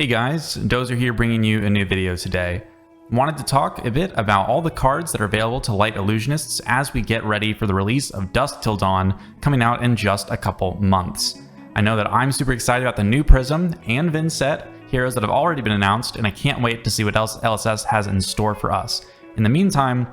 Hey guys, Dozer here bringing you a new video today. Wanted to talk a bit about all the cards that are available to light illusionists as we get ready for the release of Dusk Till Dawn coming out in just a couple months. I know that I'm super excited about the new Prism and Vin set heroes that have already been announced, and I can't wait to see what else LSS has in store for us. In the meantime,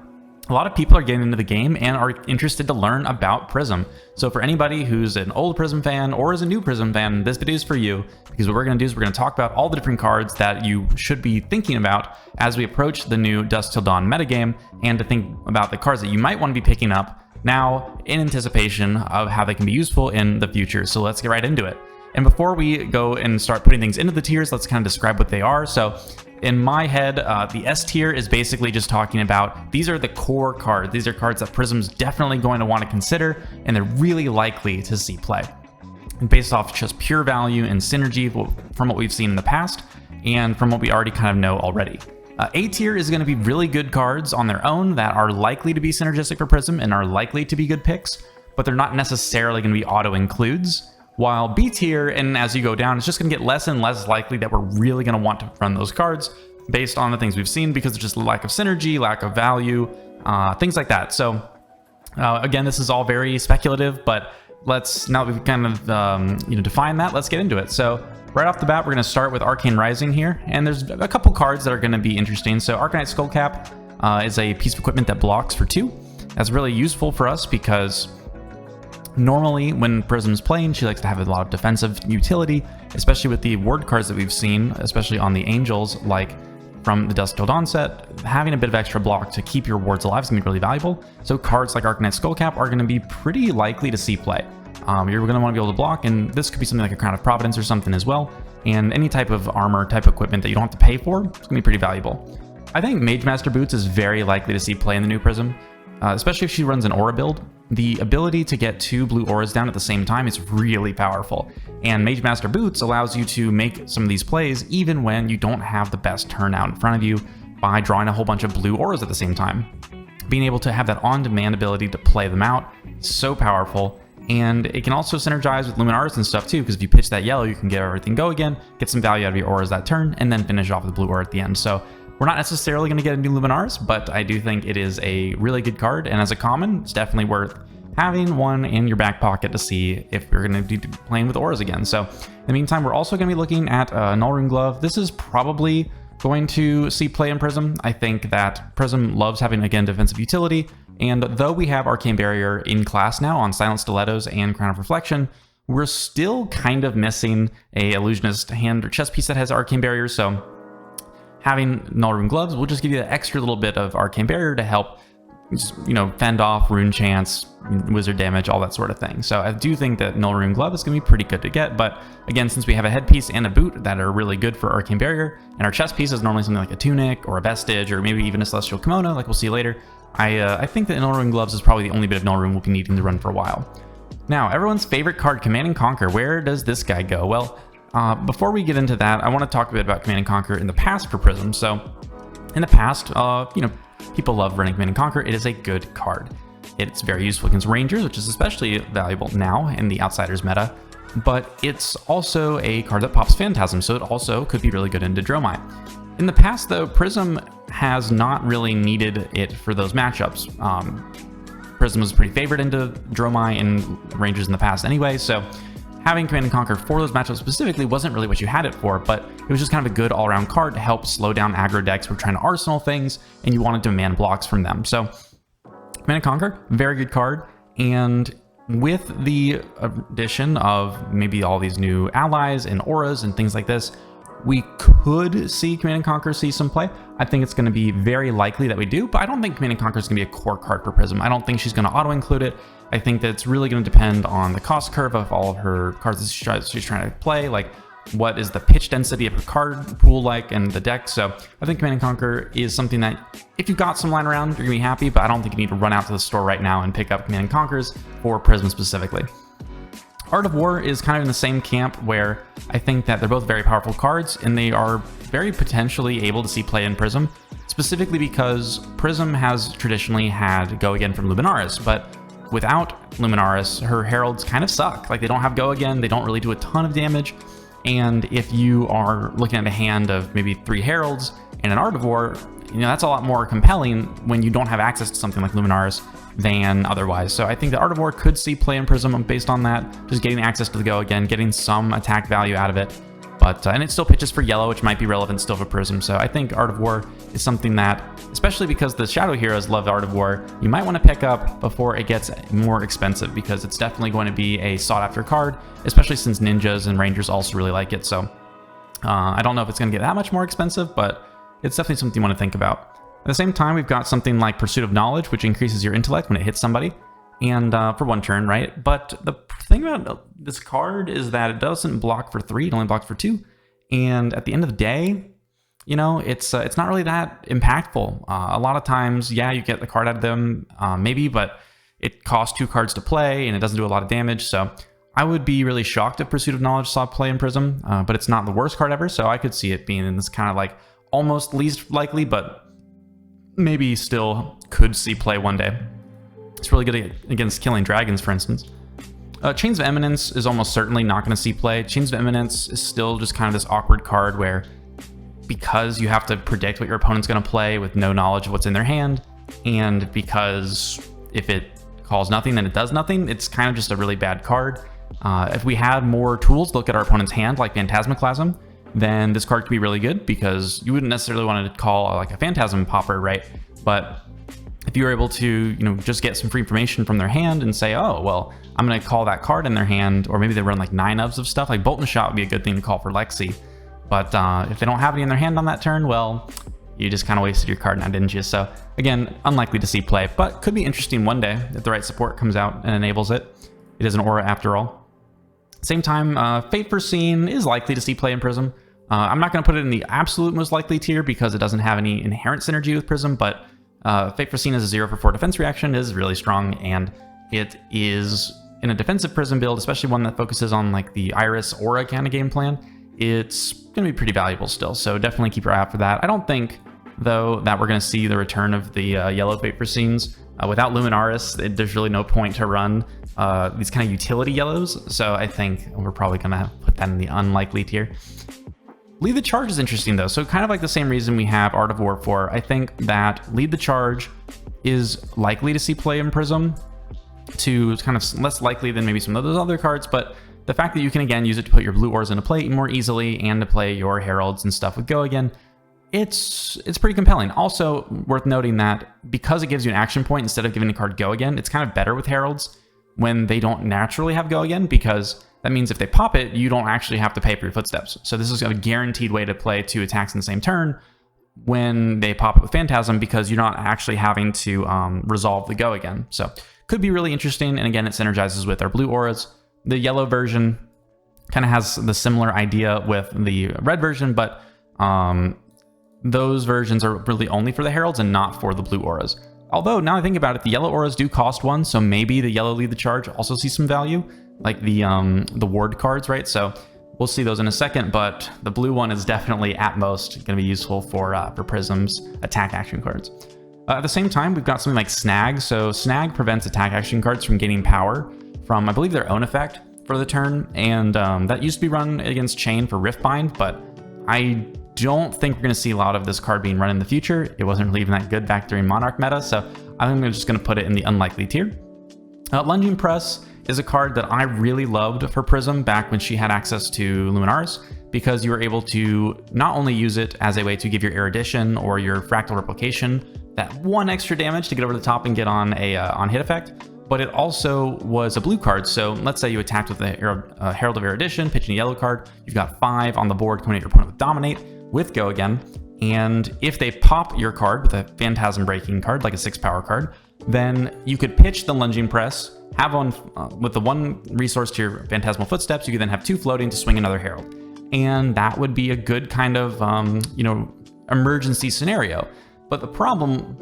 a lot of people are getting into the game and are interested to learn about Prism. So for anybody who's an old Prism fan or is a new Prism fan, this video is for you, because what we're going to do is we're going to talk about all the different cards that you should be thinking about as we approach the new Dusk Till Dawn metagame, and to think about the cards that you might want to be picking up now in anticipation of how they can be useful in the future. So let's get right into it. And before we go and start putting things into the tiers, let's kind of describe what they are. So in my head, the S tier is basically just talking about these are the core cards. These are cards that Prism's definitely going to want to consider, and they're really likely to see play. And based off just pure value and synergy from what we've seen in the past, and from what we already kind of know already. A tier is going to be really good cards on their own that are likely to be synergistic for Prism and are likely to be good picks, but they're not necessarily going to be auto-includes. While B tier, and as you go down, it's just going to get less and less likely that we're really going to want to run those cards based on the things we've seen, because there's just lack of synergy, lack of value, things like that. So again, this is all very speculative, but let's, now that we've kind of defined that, let's get into it. So right off the bat, we're going to start with Arcane Rising here, and there's a couple cards that are going to be interesting. So Arcanite Skullcap is a piece of equipment that blocks for 2. That's really useful for us because normally when Prism's playing, she likes to have a lot of defensive utility, especially with the ward cards that we've seen, especially on the Angels, like from the Dusk Till Dawn set. Having a bit of extra block to keep your wards alive is going to be really valuable. So cards like Arcanite Skullcap are going to be pretty likely to see play. You're going to want to be able to block, and this could be something like a Crown of Providence or something as well. And any type of armor type equipment that you don't have to pay for, it's going to be pretty valuable. I think Mage Master Boots is very likely to see play in the new Prism, especially if she runs an aura build. The ability to get 2 blue auras down at the same time is really powerful, and Mage Master Boots allows you to make some of these plays even when you don't have the best turnout in front of you by drawing a whole bunch of blue auras at the same time. Being able to have that on-demand ability to play them out is so powerful, and it can also synergize with Luminaris and stuff too, because if you pitch that yellow, you can get everything go again, get some value out of your auras that turn, and then finish off with the blue aura at the end. So we're not necessarily going to get a new Luminaris, but I do think it is a really good card, and as a common, it's definitely worth having one in your back pocket to see if you're going to be playing with auras again. So in the meantime, we're also going to be looking at Nullrune Glove. This is probably going to see play in Prism. I think that Prism loves having, again, defensive utility, and though we have Arcane Barrier in class now on Silent Stilettos and Crown of Reflection, we're still kind of missing a Illusionist hand or chest piece that has Arcane Barrier, so having Nullrune Gloves will just give you that extra little bit of Arcane Barrier to help, fend off rune chance, wizard damage, all that sort of thing. So I do think that Nullrune Glove is going to be pretty good to get, but again, since we have a headpiece and a boot that are really good for Arcane Barrier, and our chest piece is normally something like a tunic or a vestige or maybe even a celestial kimono, like we'll see later, I think that Nullrune Gloves is probably the only bit of Nullrune we'll be needing to run for a while. Now, everyone's favorite card, Command and Conquer. Where does this guy go? Well, before we get into that, I want to talk a bit about Command and Conquer in the past for Prism. So in the past, people love running Command and Conquer. It is a good card. It's very useful against Rangers, which is especially valuable now in the Outsiders meta, but it's also a card that pops Phantasm, so it also could be really good into Dromai. In the past, though, Prism has not really needed it for those matchups. Prism was pretty favored into Dromai and Rangers in the past anyway, so having Command and Conquer for those matchups specifically wasn't really what you had it for, but it was just kind of a good all-around card to help slow down aggro decks who were trying to arsenal things, and you wanted to demand blocks from them. So Command and Conquer, very good card, and with the addition of maybe all these new allies and auras and things like this, we could see Command and Conquer see some play. I think it's going to be very likely that we do, but I don't think Command and Conquer is going to be a core card for Prism. I don't think she's going to auto-include it. I think that it's really going to depend on the cost curve of all of her cards that she's trying to play, like what is the pitch density of her card pool like and the deck. So I think Command and Conquer is something that if you've got some lying around, you're going to be happy, but I don't think you need to run out to the store right now and pick up Command and Conquers for Prism specifically. Art of War is kind of in the same camp, where I think that they're both very powerful cards and they are very potentially able to see play in Prism, specifically because Prism has traditionally had Go Again from Luminaris, but without Luminaris, her heralds kind of suck. Like, they don't have Go Again, they don't really do a ton of damage, And if you are looking at a hand of maybe 3 Heralds and an Art of War, that's a lot more compelling when you don't have access to something like Luminaris than otherwise. So I think the Art of War could see play in Prism based on that, just getting access to the Go again, getting some attack value out of it. But and it still pitches for yellow, which might be relevant still for Prism. So I think Art of War is something that, especially because the Shadow Heroes love Art of War, you might want to pick up before it gets more expensive, because it's definitely going to be a sought-after card, especially since Ninjas and Rangers also really like it. So I don't know if it's going to get that much more expensive, but it's definitely something you want to think about. At the same time, we've got something like Pursuit of Knowledge, which increases your intellect when it hits somebody, and for 1 turn, right? But the thing about this card is that it doesn't block for 3, it only blocks for 2. And at the end of the day, it's not really that impactful. A lot of times, yeah, you get the card out of them, maybe, but it costs 2 cards to play, and it doesn't do a lot of damage. So I would be really shocked if Pursuit of Knowledge saw play in Prism, but it's not the worst card ever, so I could see it being in this kind of like almost least likely, but maybe still could see play one day. It's really good against killing dragons, for instance. Chains of Eminence is almost certainly not going to see play. Chains of Eminence is still just kind of this awkward card where, because you have to predict what your opponent's going to play with no knowledge of what's in their hand, and because if it calls nothing, then it does nothing, it's kind of just a really bad card. If we had more tools to look at our opponent's hand, like Phantasmaclasm, then this card could be really good, because you wouldn't necessarily want to call like a Phantasm Popper, right? But if you're able to, just get some free information from their hand and say, oh, well, I'm going to call that card in their hand, or maybe they run like 9 ofs of stuff, like Bolt and Shot would be a good thing to call for Lexi. But if they don't have any in their hand on that turn, well, you just kind of wasted your card now, didn't you? So again, unlikely to see play, but could be interesting one day if the right support comes out and enables it. It is an aura after all. Same time, Fate Foreseen is likely to see play in Prism. I'm not going to put it in the absolute most likely tier because it doesn't have any inherent synergy with Prism, but Fate Foreseen as a 0 for 4 defense reaction is really strong, and it is in a defensive Prism build, especially one that focuses on like the Iris Aura kind of game plan. It's going to be pretty valuable still, so definitely keep your eye out for that. I don't think, though, that we're going to see the return of the yellow Fate Foreseens. Without Luminaris, there's really no point to run these kind of utility yellows, so I think we're probably going to put that in the unlikely tier. Lead the Charge is interesting, though, so kind of like the same reason we have Art of War for. I think that Lead the Charge is likely to see play in Prism, to kind of less likely than maybe some of those other cards, but the fact that you can again use it to put your blue auras into play more easily and to play your heralds and stuff with Go again, it's pretty compelling. Also worth noting that because it gives you an action point instead of giving a card Go again, it's kind of better with heralds when they don't naturally have Go again, because that means if they pop it, you don't actually have to pay for your footsteps. So this is a guaranteed way to play 2 attacks in the same turn when they pop it with Phantasm, because you're not actually having to resolve the Go again. So could be really interesting, and again, it synergizes with our blue auras. The yellow version kind of has the similar idea with the red version, but those versions are really only for the heralds and not for the blue auras. Although, now I think about it, the yellow auras do cost 1, so maybe the yellow Lead the Charge also sees some value, like the ward cards, right? So we'll see those in a second, but the blue one is definitely at most going to be useful for Prism's attack action cards. At the same time, we've got something like Snag. So Snag prevents attack action cards from gaining power from, I believe, their own effect for the turn, and that used to be run against Chain for Riftbind, but I don't think we're going to see a lot of this card being run in the future. It wasn't really even that good back during Monarch meta, so I think I'm just going to put it in the unlikely tier. Lunging Press is a card that I really loved for Prism back when she had access to Luminaris, because you were able to not only use it as a way to give your Erudition or your Fractal Replication that 1 extra damage to get over the top and get on a on-hit effect, but it also was a blue card. So let's say you attacked with a Herald of Erudition, pitching a yellow card, you've got 5 on the board coming at your opponent with Dominate, with Go again, and if they pop your card with a Phantasm Breaking card, like a 6-power card, then you could pitch the Lunging Press, have on, with the 1 resource to your Phantasmal Footsteps, you could then have 2 floating to swing another Herald. And that would be a good kind of, emergency scenario. But the problem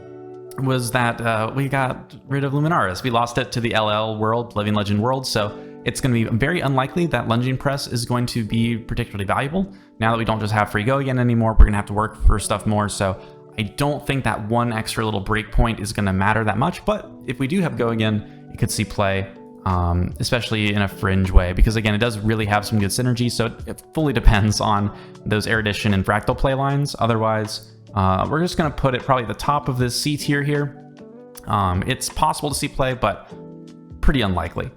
was that we got rid of Luminaris. We lost it to the LL world, Living Legend world, so it's going to be very unlikely that Lunging Press is going to be particularly valuable. Now that we don't just have free Go again anymore, we're going to have to work for stuff more, so I don't think that 1 extra little breakpoint is going to matter that much, but if we do have Go again, it could see play. especially in a fringe way, because again, it does really have some good synergy, so it fully depends on those Erudition and Fractal play lines. Otherwise, we're just going to put it probably at the top of this C tier here. It's possible to see play, but pretty unlikely.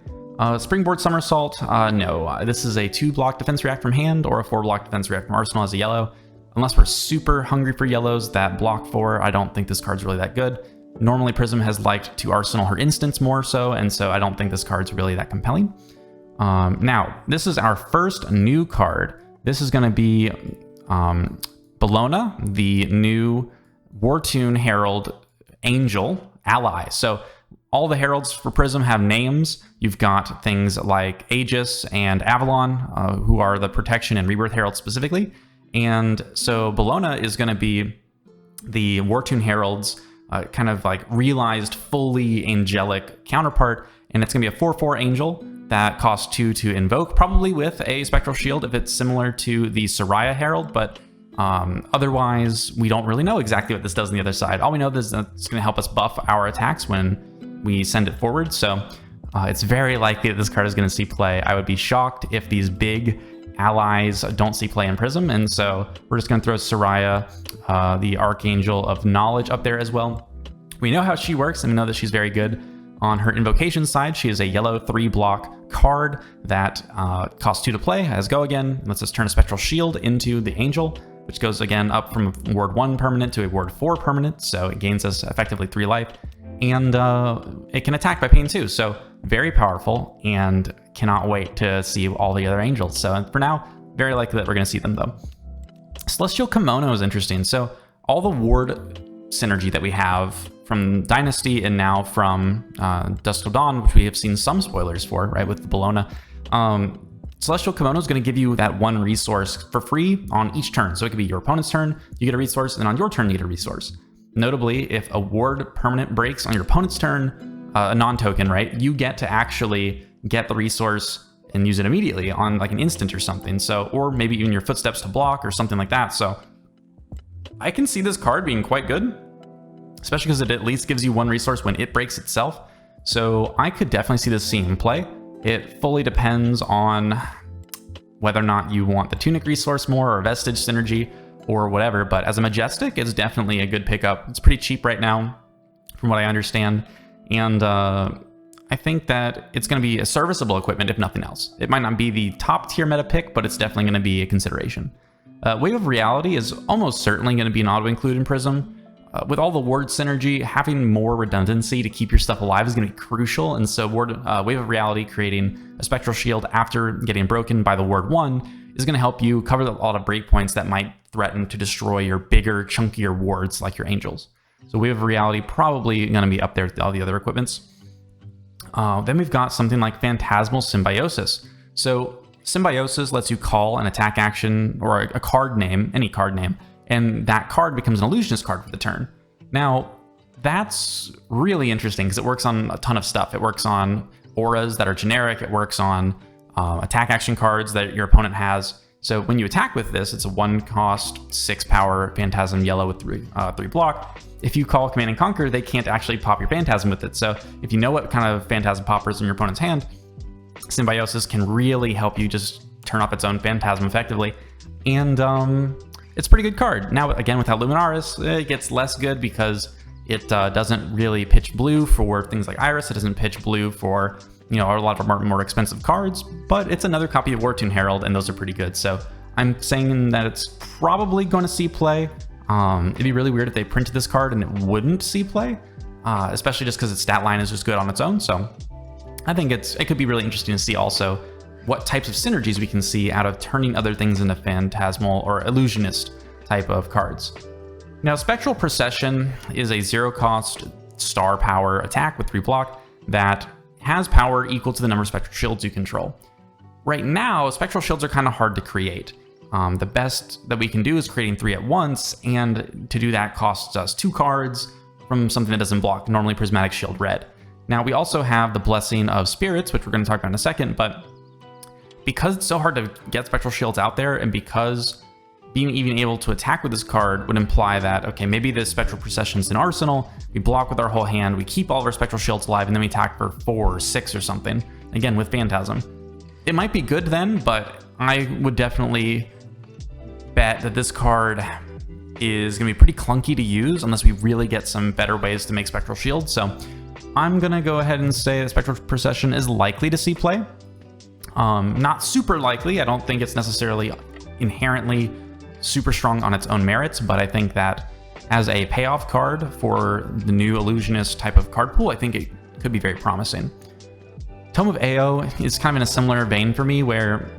Springboard Somersault, no. This is a 2-block defense react from hand or a 4-block defense react from arsenal as a yellow. Unless we're super hungry for yellows that block 4, I don't think this card's really that good. Normally, Prism has liked to arsenal her instants more so, and so I don't think this card's really that compelling. Now, this is our first new card. This is going to be Bologna, the new Wartune Herald Angel ally. So all the heralds for Prism have names. You've got things like Aegis and Avalon, who are the protection and rebirth heralds specifically. And so Bologna is going to be the Wartune Herald's kind of like realized fully angelic counterpart, and it's going to be a 4/4 angel that costs 2 to invoke, probably with a Spectral Shield if it's similar to the Soraya Herald, but otherwise we don't really know exactly what this does on the other side. All we know is that it's going to help us buff our attacks when we send it forward, so it's very likely that this card is going to see play. I would be shocked if these big allies don't see play in Prism, and so we're just going to throw Soraya, the Archangel of Knowledge, up there as well. We know how she works, and we know that she's very good. On her invocation side, she is a yellow 3-block card that costs 2 to play, has Go Again, lets us turn a Spectral Shield into the Angel, which goes again up from a Ward 1 permanent to a Ward 4 permanent, so it gains us effectively 3 life, and it can attack by pain too, so very powerful, and cannot wait to see all the other angels. So for now, very likely that we're going to see them though. Celestial Kimono is interesting. So all the ward synergy that we have from Dynasty and now from Dusk Till Dawn, which we have seen some spoilers for, right, with the Bologna, Celestial Kimono is going to give you that 1 resource for free on each turn. So it could be your opponent's turn, you get a resource, and on your turn you get a resource. Notably, if a ward permanent breaks on your opponent's turn, a non-token, right, you get to actually get the resource and use it immediately on like an instant or something. So, or maybe even your footsteps to block or something like that. So I can see this card being quite good, especially because it at least gives you 1 resource when it breaks itself. So I could definitely see this seeing play. It fully depends on whether or not you want the Tunic resource more or Vestige synergy or whatever, but as a Majestic, it's definitely a good pickup. It's pretty cheap right now, from what I understand. And I think that it's going to be a serviceable equipment, if nothing else. It might not be the top tier meta pick, but it's definitely going to be a consideration. Wave of Reality is almost certainly going to be an auto-include in Prism. With all the ward synergy, having more redundancy to keep your stuff alive is going to be crucial. And so Wave of Reality creating a Spectral Shield after getting broken by the Ward 1 is going to help you cover a lot of breakpoints that might threaten to destroy your bigger, chunkier wards like your Angels. So Wave of Reality probably going to be up there with all the other equipments. Then we've got something like Phantasmal Symbiosis. So Symbiosis lets you call an attack action or a card name, any card name, and that card becomes an illusionist card for the turn. Now, that's really interesting because it works on a ton of stuff. It works on auras that are generic. It works on attack action cards that your opponent has. So when you attack with this, it's a 1-cost, 6-power Phantasm yellow with 3 block. If you call Command and Conquer, they can't actually pop your Phantasm with it. So if you know what kind of Phantasm poppers in your opponent's hand, Symbiosis can really help you just turn off its own Phantasm effectively. And it's a pretty good card. Now, again, without Luminaris, it gets less good because it doesn't really pitch blue for things like Iris. It doesn't pitch blue for, you know, a lot of our more expensive cards, but it's another copy of Wartune Herald, and those are pretty good. So I'm saying that it's probably going to see play. It'd be really weird if they printed this card and it wouldn't see play, especially just because its stat line is just good on its own. So I think it could be really interesting to see also what types of synergies we can see out of turning other things into Phantasmal or Illusionist type of cards. Now, Spectral Procession is a 0-cost star power attack with 3 block that has power equal to the number of Spectral Shields you control. Right now, Spectral Shields are kind of hard to create. The best that we can do is creating 3 at once, and to do that costs us 2 cards from something that doesn't block, normally Prismatic Shield red. Now, we also have the Blessing of Spirits, which we're going to talk about in a second, but because it's so hard to get Spectral Shields out there, and because being even able to attack with this card would imply that, okay, maybe this Spectral Procession's an arsenal, we block with our whole hand, we keep all of our Spectral Shields alive, and then we attack for 4 or 6 or something. again with Phantasm. It might be good then, but I would definitely bet that this card is going to be pretty clunky to use unless we really get some better ways to make Spectral Shield. So I'm going to go ahead and say that Spectral Procession is likely to see play. Not super likely. I don't think it's necessarily inherently super strong on its own merits, but I think that as a payoff card for the new Illusionist type of card pool, I think it could be very promising. Tome of Ao is kind of in a similar vein for me, where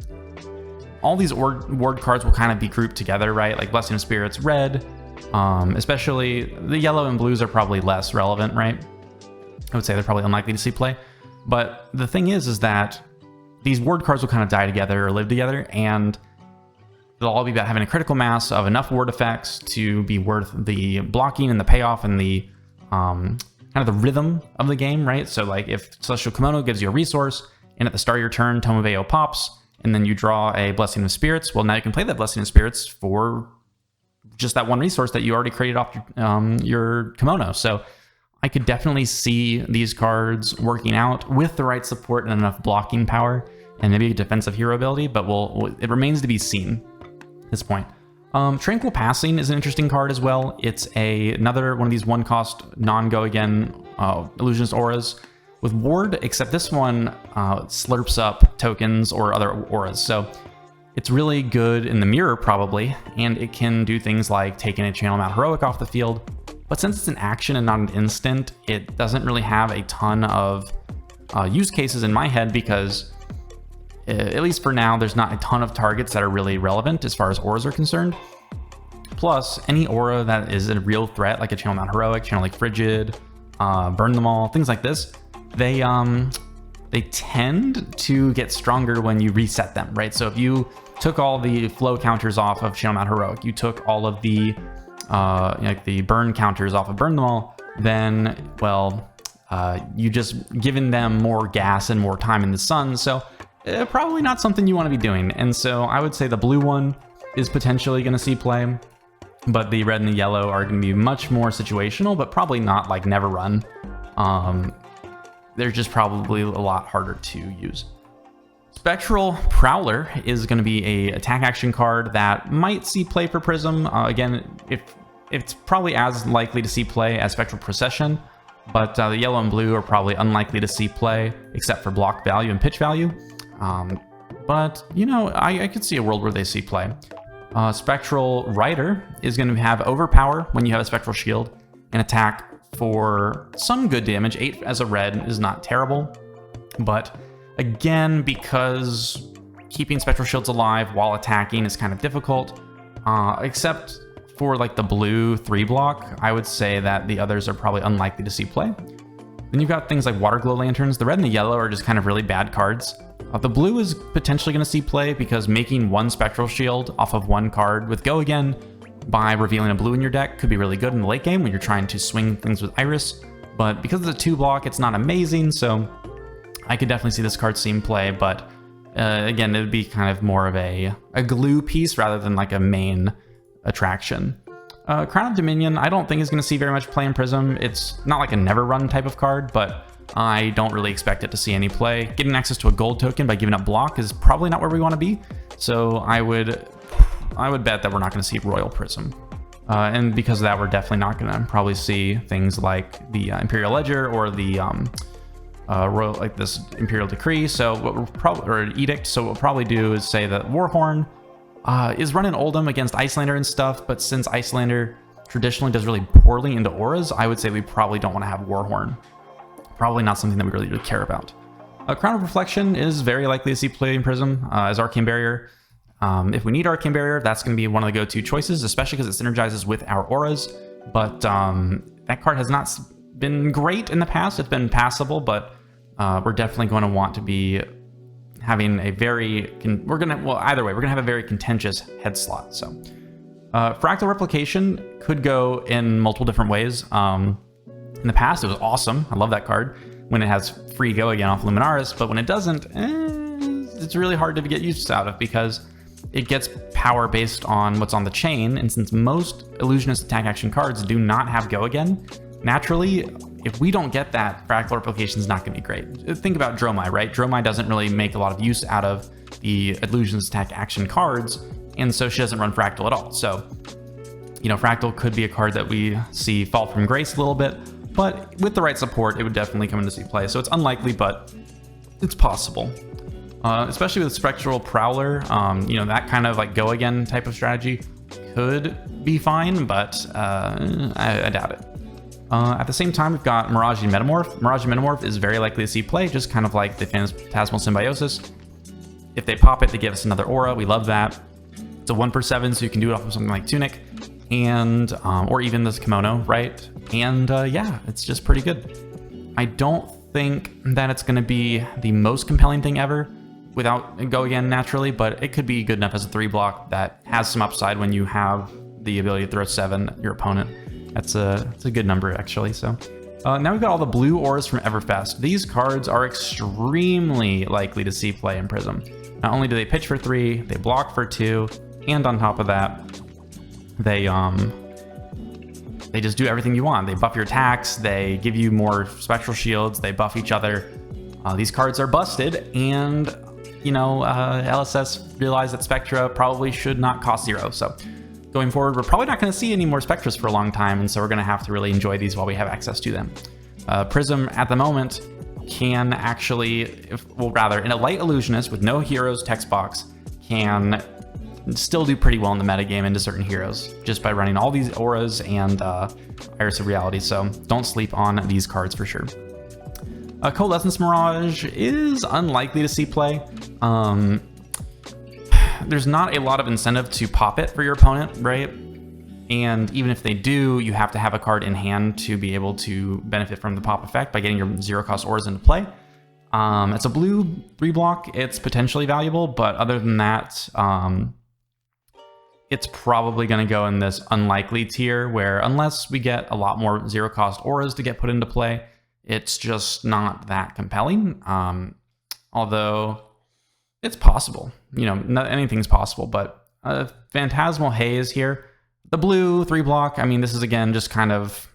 all these ward cards will kind of be grouped together, right? Like Blessing of Spirits, red, especially the yellow and blues are probably less relevant, right? I would say they're probably unlikely to see play. But the thing is that these ward cards will kind of die together or live together, and they'll all be about having a critical mass of enough ward effects to be worth the blocking and the payoff and the kind of the rhythm of the game, right? So like if Celestial Kimono gives you a resource and at the start of your turn Tome of Ao pops and then you draw a Blessing of Spirits, well, now you can play that Blessing of Spirits for just that one resource that you already created off your kimono. So I could definitely see these cards working out with the right support and enough blocking power and maybe a defensive hero ability, but it remains to be seen at this point. Tranquil Passing is an interesting card as well. It's another one of these one-cost, non-go again Illusionist auras with ward, except this one slurps up tokens or other auras. So it's really good in the mirror probably, and it can do things like taking a Channel Mount Heroic off the field. But since it's an action and not an instant, it doesn't really have a ton of use cases in my head because, at least for now, there's not a ton of targets that are really relevant as far as auras are concerned. Plus, any aura that is a real threat, like a Channel Mount Heroic, Channel Lake Frigid, Burn Them All, things like this, they tend to get stronger when you reset them, right? So if you took all the flow counters off of Channel Mount Heroic, you took all of the like the burn counters off of Burn Them All, then, well, you just given them more gas and more time in the sun, so probably not something you want to be doing. And so I would say the blue one is potentially going to see play, but the red and the yellow are going to be much more situational, but probably not like never run. They're just probably a lot harder to use. Spectral Prowler is going to be a attack action card that might see play for Prism. Again, if it's probably as likely to see play as Spectral Procession, but the yellow and blue are probably unlikely to see play except for block value and pitch value. But, you know, I could see a world where they see play. Spectral Rider is going to have Overpower when you have a Spectral Shield and attack for some good damage. 8 as a red is not terrible, but again, because keeping Spectral Shields alive while attacking is kind of difficult, except for like the blue 3 block, I would say that the others are probably unlikely to see play. Then you've got things like Water Glow Lanterns. The red and the yellow are just kind of really bad cards. The blue is potentially going to see play because making one Spectral Shield off of one card with Go Again by revealing a blue in your deck could be really good in the late game when you're trying to swing things with Iris. But because it's a 2 block, it's not amazing, so I could definitely see this card seeing play, but again, it would be kind of more of a glue piece rather than like a main attraction. Crown of Dominion, I don't think is going to see very much play in Prism. It's not like a never run type of card, but I don't really expect it to see any play. Getting access to a gold token by giving up block is probably not where we want to be, so I would bet that we're not going to see Royal Prism. And because of that, we're definitely not going to probably see things like the Imperial Ledger or the Royal, like this Imperial Decree. So what we're probably, or an Edict. So what we'll probably do is say that Warhorn is running Oldham against Icelander and stuff, but since Icelander traditionally does really poorly into auras, I would say we probably don't want to have Warhorn. Probably not something that we really care about. Crown of Reflection is very likely to see play in Prism as Arcane Barrier. If we need Arcane Barrier, that's going to be one of the go-to choices, especially because it synergizes with our auras. But that card has not been great in the past. It's been passable, but we're definitely going to want to be having a very... either way, we're going to have a very contentious head slot. So Fractal Replication could go in multiple different ways. In the past, it was awesome. I love that card when it has free Go Again off Luminaris, but when it doesn't, it's really hard to get use out of because it gets power based on what's on the chain, and since most Illusionist attack action cards do not have Go Again, naturally, if we don't get that, Fractal Replication is not going to be great. Think about Dromai, right? Dromai doesn't really make a lot of use out of the Illusions Attack action cards, and so she doesn't run Fractal at all. So, you know, Fractal could be a card that we see fall from grace a little bit, but with the right support, it would definitely come into see play. So it's unlikely, but it's possible. Especially with Spectral Prowler, you know, that kind of like go again type of strategy could be fine, but I doubt it. At the same time, we've got Mirage and Metamorph. Mirage and Metamorph is very likely to see play, just kind of like the Phantasmal Symbiosis. If they pop it, they give us another aura. We love that. It's a 1/7, so you can do it off of something like Tunic, and or even this Kimono, right? And yeah, it's just pretty good. I don't think that it's going to be the most compelling thing ever without go again naturally, but it could be good enough as a 3-block that has some upside when you have the ability to throw 7 at your opponent. It's a good number, actually. So now we've got all the blue auras from Everfest. These cards are extremely likely to see play in Prism. Not only do they pitch for 3, they block for 2, and on top of that, they just do everything you want. They buff your attacks, they give you more spectral shields, they buff each other. These cards are busted, and you know, LSS realized that Spectra probably should not cost 0. So going forward, we're probably not going to see any more Spectras for a long time, and so we're going to have to really enjoy these while we have access to them. Prism at the moment can actually, well, rather, in a light illusionist with no heroes text box, can still do pretty well in the metagame into certain heroes just by running all these auras and Iris of Reality. So don't sleep on these cards for sure. Coalescence Mirage is unlikely to see play. There's not a lot of incentive to pop it for your opponent, right? And even if they do, you have to have a card in hand to be able to benefit from the pop effect by getting your 0-cost auras into play. It's a blue 3-block. It's potentially valuable, but other than that, it's probably going to go in this unlikely tier where unless we get a lot more 0-cost auras to get put into play, it's just not that compelling. Although it's possible, you know, anything's possible, but Phantasmal Haze here, the blue 3-block, I mean, this is again just kind of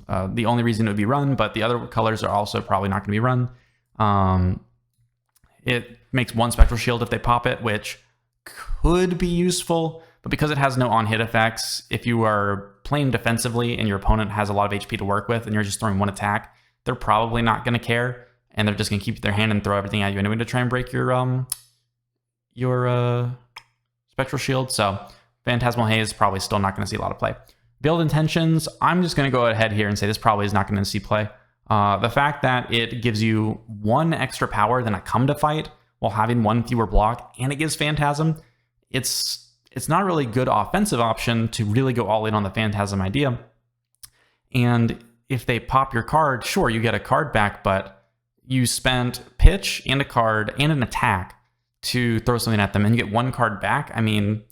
the only reason it would be run, but the other colors are also probably not going to be run. It makes 1 Spectral Shield if they pop it, which could be useful, but because it has no on-hit effects, if you are playing defensively and your opponent has a lot of HP to work with and you're just throwing 1 attack, they're probably not going to care, and they're just going to keep their hand and throw everything at you anyway to try and break your Spectral Shield. So Phantasmal Haze is probably still not going to see a lot of play. Build Intentions, I'm just going to go ahead here and say this probably is not going to see play. The fact that it gives you 1 extra power than a Come to Fight while having 1 fewer block, and it gives Phantasm, it's not a really good offensive option to really go all in on the Phantasm idea. And if they pop your card, sure, you get a card back, but you spent pitch and a card and an attack to throw something at them, and you get 1 card back. I mean,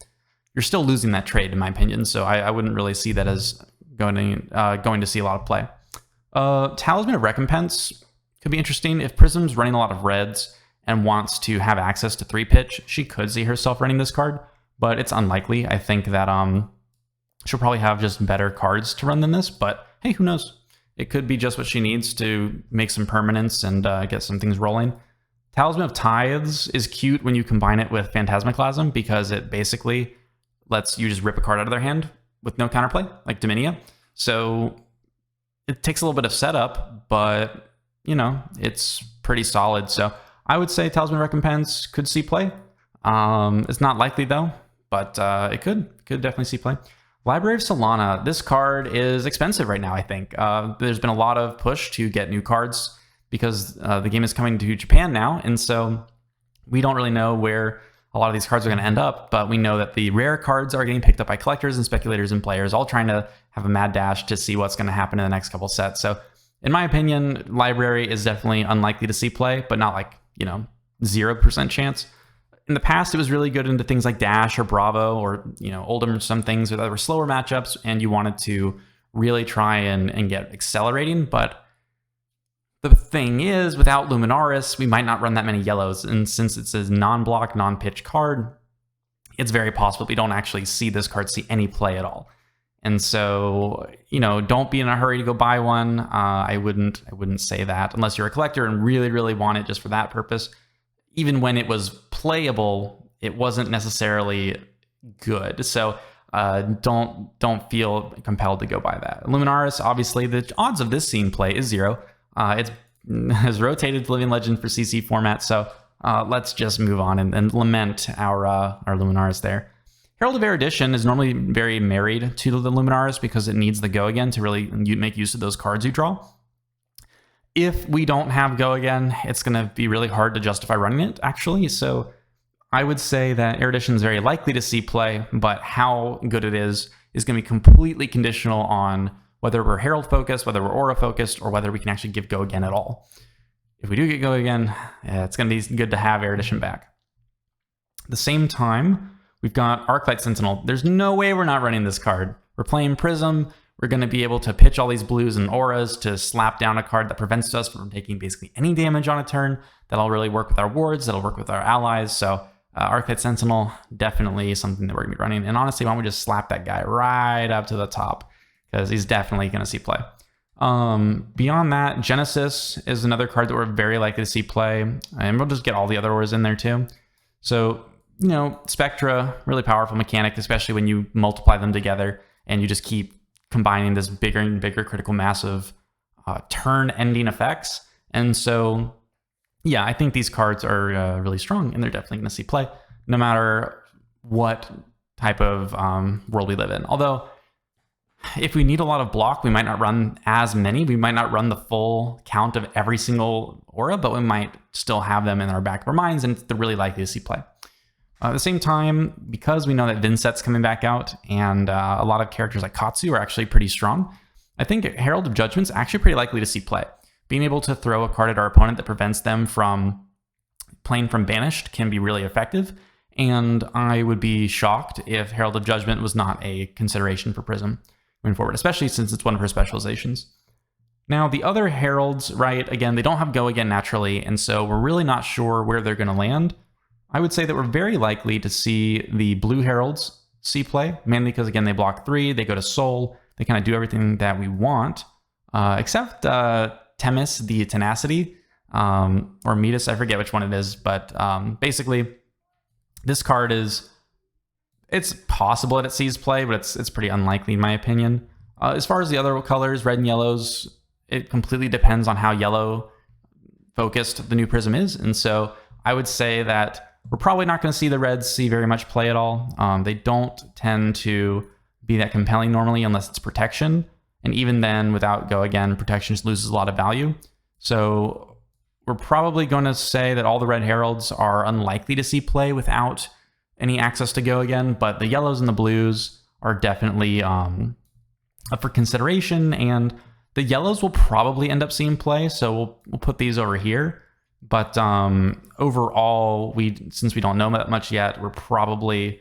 you're still losing that trade, in my opinion, so I wouldn't really see that as going to see a lot of play. Talisman of Recompense could be interesting. If Prism's running a lot of reds and wants to have access to 3 pitch, she could see herself running this card, but it's unlikely. I think that she'll probably have just better cards to run than this, but hey, who knows? It could be just what she needs to make some permanence and get some things rolling. Talisman of Tithes is cute when you combine it with Phantasmaclasm because it basically lets you just rip a card out of their hand with no counterplay, like Dominia. So it takes a little bit of setup, but, you know, it's pretty solid. So I would say Talisman of Recompense could see play. It's not likely, though, but it could definitely see play. Library of Solana, this card is expensive right now, I think. There's been a lot of push to get new cards because the game is coming to Japan now, and so we don't really know where a lot of these cards are going to end up, but we know that the rare cards are getting picked up by collectors and speculators and players, all trying to have a mad dash to see what's going to happen in the next couple sets. So in my opinion, Library is definitely unlikely to see play, but not like, 0% chance. In the past, it was really good into things like Dash or Bravo or, Oldhim or some things that were slower matchups and you wanted to really try and get accelerating. But the thing is, without Luminaris, we might not run that many yellows. And since it's a non-block, non-pitch card, it's very possible we don't actually see this card see any play at all. And so, don't be in a hurry to go buy one. I wouldn't say that unless you're a collector and really, really want it just for that purpose. Even when it was playable, it wasn't necessarily good. So don't feel compelled to go buy that. Luminaris, obviously, the odds of this seeing play is 0. It has rotated to Living Legend for CC format, so let's just move on and lament our Luminaris there. Herald of Erudition is normally very married to the Luminaris because it needs the Go Again to really make use of those cards you draw. If we don't have Go Again, it's going to be really hard to justify running it, actually. So I would say that Erudition is very likely to see play, but how good it is going to be completely conditional on whether we're Herald focused, whether we're Aura focused, or whether we can actually give Go Again at all. If we do get Go Again, it's going to be good to have Erudition back. At the same time, we've got Arclight Sentinel. There's no way we're not running this card. We're playing Prism. We're going to be able to pitch all these blues and auras to slap down a card that prevents us from taking basically any damage on a turn. That'll really work with our wards. That'll work with our allies. So Arclight Sentinel, definitely something that we're going to be running. And honestly, why don't we just slap that guy right up to the top? Because he's definitely going to see play. Beyond that, Genesis is another card that we're very likely to see play. And we'll just get all the other auras in there too. So, Spectra, really powerful mechanic, especially when you multiply them together and you just keep combining this bigger and bigger critical mass of turn-ending effects. And so, yeah, I think these cards are really strong, and they're definitely going to see play, no matter what type of world we live in. Although, if we need a lot of block, we might not run as many. We might not run the full count of every single aura, but we might still have them in our back of our minds, and they're really likely to see play. At the same time, because we know that Vinset's coming back out, and a lot of characters like Katsu are actually pretty strong, I think Herald of Judgment's actually pretty likely to see play. Being able to throw a card at our opponent that prevents them from playing from Banished can be really effective, and I would be shocked if Herald of Judgment was not a consideration for Prism moving forward, especially since it's one of her specializations. Now, the other Heralds, right, again, they don't have Go Again naturally, and so we're really not sure where they're going to land. I would say that we're very likely to see the blue Heralds see play, mainly because, again, they block 3, they go to Soul, they kind of do everything that we want, except Temis, the Tenacity, or Metis, I forget which one it is, but basically, this card it's possible that it sees play, but it's pretty unlikely in my opinion. As far as the other colors, red and yellows, it completely depends on how yellow focused the new Prism is, and so I would say that we're probably not going to see the reds see very much play at all. They don't tend to be that compelling normally unless it's protection. And even then, without Go Again, protection just loses a lot of value. So we're probably going to say that all the red heralds are unlikely to see play without any access to Go Again, but the yellows and the blues are definitely up for consideration, and the yellows will probably end up seeing play, so we'll put these over here. But overall, since we don't know that much yet, we're probably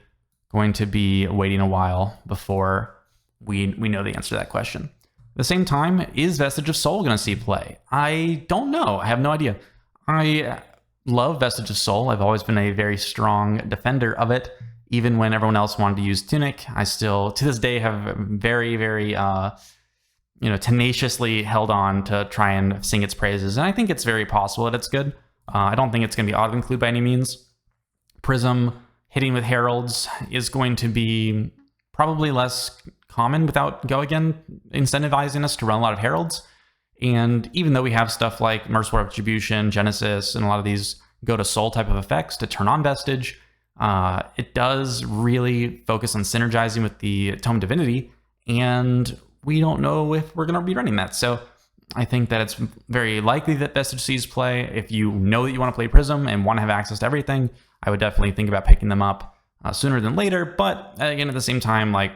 going to be waiting a while before we know the answer to that question. At the same time, is Vestige of Soul going to see play? I don't know. I have no idea. I love Vestige of Soul. I've always been a very strong defender of it. Even when everyone else wanted to use Tunic, I still, to this day, have very, very tenaciously held on to try and sing its praises. And I think it's very possible that it's good. I don't think it's going to be auto-include by any means. Prism hitting with Heralds is going to be probably less common without Go Again incentivizing us to run a lot of Heralds. And even though we have stuff like Merciful Retribution, Genesis, and a lot of these go to Soul type of effects to turn on Vestige, it does really focus on synergizing with the Tome Divinity, and we don't know if we're going to be running that. So I think that it's very likely that Vestige sees play. If you know that you want to play Prism and want to have access to everything, I would definitely think about picking them up sooner than later. But again, at the same time, like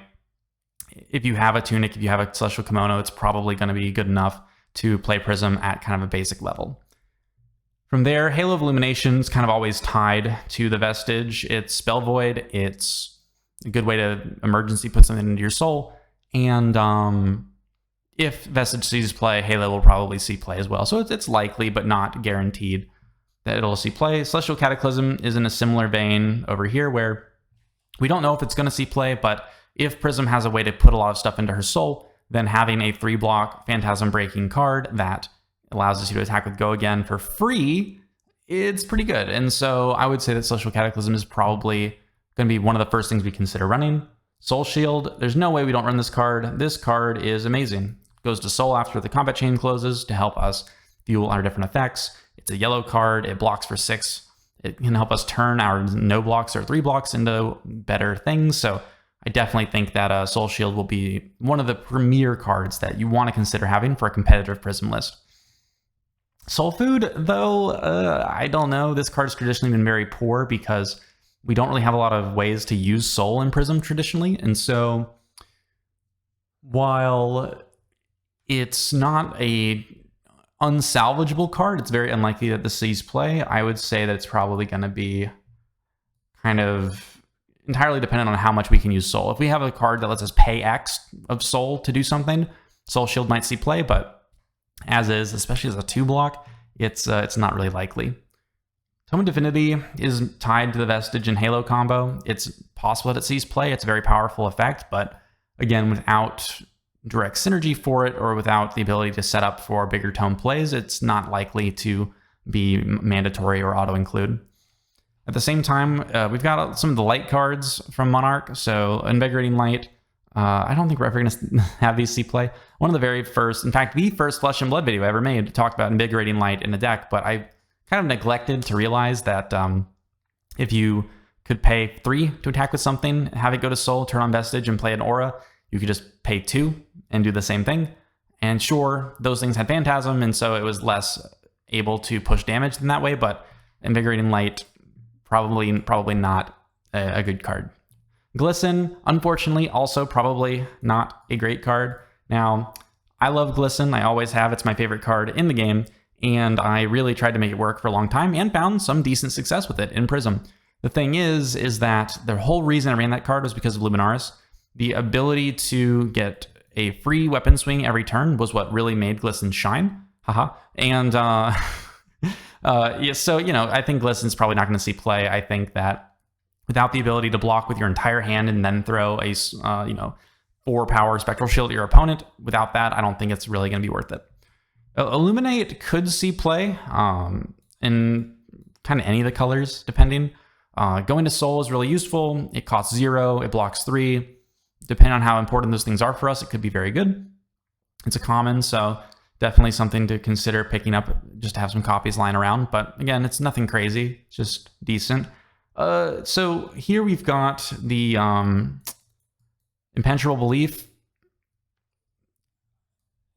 if you have a Tunic, if you have a Celestial Kimono, it's probably going to be good enough to play Prism at kind of a basic level. From there, Halo of Illumination is kind of always tied to the Vestige. It's Spell Void. It's a good way to emergency put something into your soul. And if Vestige sees play, Halo will probably see play as well. So it's likely, but not guaranteed, that it'll see play. Celestial Cataclysm is in a similar vein over here, where We don't know if it's going to see play, but if Prism has a way to put a lot of stuff into her soul, then having a 3-block Phantasm Breaking card that allows us to attack with Go Again for free, it's pretty good. And so I would say that Social Cataclysm is probably going to be one of the first things we consider running. Soul Shield, there's no way we don't run this card. This card is amazing. Goes to Soul after the combat chain closes to help us fuel our different effects. It's a yellow card. It blocks for 6. It can help us turn our no blocks or 3 blocks into better things. So I definitely think that Soul Shield will be one of the premier cards that you want to consider having for a competitive Prism list. Soul Food, though, I don't know. This card's traditionally been very poor because we don't really have a lot of ways to use Soul in Prism traditionally. And so while it's not a unsalvageable card, it's very unlikely that this sees play. I would say that it's probably going to be kind of entirely dependent on how much we can use Soul. If we have a card that lets us pay X of Soul to do something, Soul Shield might see play, but as is, especially as a 2-block, it's not really likely. Tome of Divinity is tied to the Vestige and Halo combo. It's possible that it sees play. It's a very powerful effect, but again, without direct synergy for it or without the ability to set up for bigger tome plays, it's not likely to be mandatory or auto-include. At the same time, we've got some of the light cards from Monarch, so Invigorating Light. I don't think we're ever going to have these see play. One of the very first, in fact, the first Flesh and Blood video I ever made talked about Invigorating Light in the deck, but I kind of neglected to realize that if you could pay 3 to attack with something, have it go to Soul, turn on Vestige, and play an Aura, you could just pay 2 and do the same thing. And sure, those things had Phantasm, and so it was less able to push damage in that way, but Invigorating Light, probably not a good card. Glisten, unfortunately, also probably not a great card. Now, I love Glisten. I always have. It's my favorite card in the game, and I really tried to make it work for a long time and found some decent success with it in Prism. The thing is that the whole reason I ran that card was because of Luminaris. The ability to get a free weapon swing every turn was what really made Glisten shine. Haha. And yeah, so, I think Glisten's probably not going to see play. I think that without the ability to block with your entire hand and then throw a 4-power Spectral Shield at your opponent, without that, I don't think it's really going to be worth it. Illuminate could see play in kind of any of the colors, depending. Going to Soul is really useful. It costs 0. It blocks 3. Depending on how important those things are for us, it could be very good. It's a common, so definitely something to consider picking up just to have some copies lying around. But again, it's nothing crazy. It's just decent. So here we've got the Impenetrable Belief.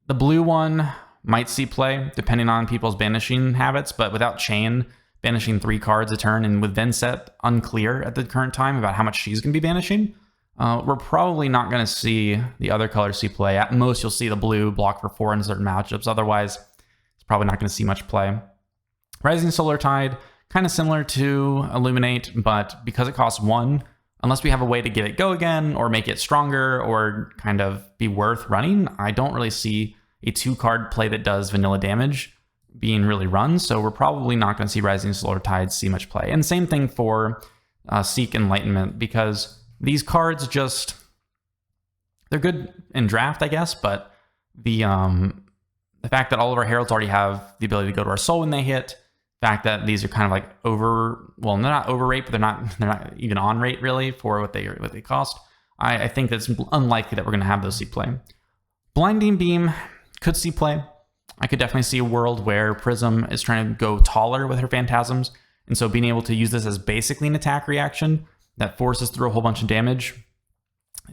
The blue one might see play, depending on people's banishing habits, but without Chain, banishing 3 cards a turn, and with Venset unclear at the current time about how much she's going to be banishing, we're probably not going to see the other colors see play. At most, you'll see the blue block for 4 in certain matchups. Otherwise, it's probably not going to see much play. Rising Solar Tide, kind of similar to Illuminate, but because it costs 1, unless we have a way to get it Go Again or make it stronger or kind of be worth running, I don't really see a 2-card play that does vanilla damage being really run, so we're probably not going to see Rising Solar Tide see much play. And same thing for Seek Enlightenment, because these cards just, they're good in draft, I guess, but the fact that all of our Heralds already have the ability to go to our Soul when they hit, the fact that these are kind of like they're not over rate, but they're not even on rate really for what they cost. I think that it's unlikely that we're going to have those see play. Blinding Beam could see play. I could definitely see a world where Prism is trying to go taller with her Phantasms, and so being able to use this as basically an attack reaction that forces through a whole bunch of damage,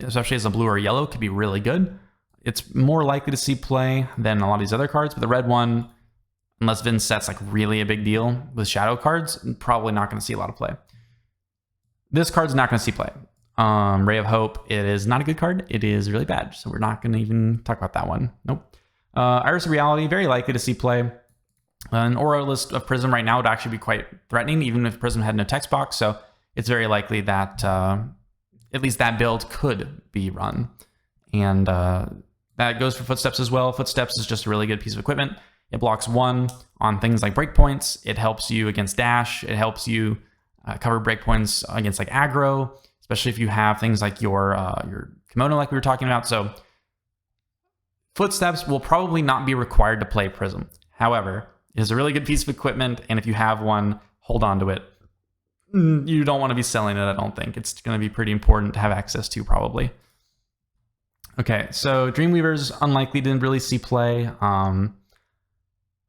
especially as a blue or yellow, could be really good. It's more likely to see play than a lot of these other cards, but the red one, unless Venset's like really a big deal with shadow cards, probably not going to see a lot of play. This card's not going to see play. Ray of Hope, it is not a good card. It is really bad, so we're not going to even talk about that one. Nope. Iris of Reality, very likely to see play. An Aura list of Prism right now would actually be quite threatening, even if Prism had no text box, so it's very likely that at least that build could be run. And that goes for Footsteps as well. Footsteps is just a really good piece of equipment. It blocks 1 on things like breakpoints. It helps you against dash. It helps you cover breakpoints against like aggro. It's especially if you have things like your kimono like we were talking about. So Footsteps will probably not be required to play Prism. However, it is a really good piece of equipment, and if you have one, hold on to it. You don't want to be selling it, I don't think. It's going to be pretty important to have access to, probably. Okay, so Dreamweaver's unlikely to really see play. I'm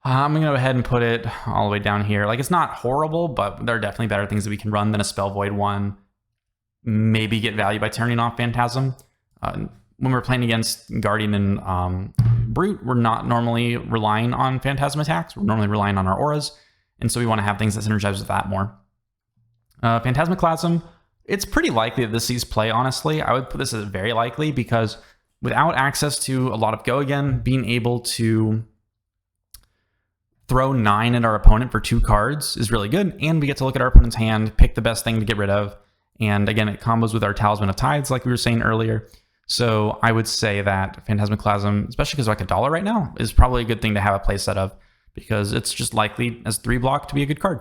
going to go ahead and put it all the way down here. Like, it's not horrible, but there are definitely better things that we can run than a Spell Void one. Maybe get value by turning off Phantasm. When we're playing against Guardian and Brute, we're not normally relying on Phantasm attacks. We're normally relying on our auras, and so we want to have things that synergize with that more. Phantasmaclasm, it's pretty likely that this sees play, honestly. I would put this as very likely because without access to a lot of Go Again, being able to throw 9 at our opponent for 2 cards is really good, and we get to look at our opponent's hand, pick the best thing to get rid of, and again, it combos with our Talisman of Tides, like we were saying earlier. So I would say that Phantasmaclasm, especially because like $1 right now, is probably a good thing to have a playset of, because it's just likely as 3 block to be a good card.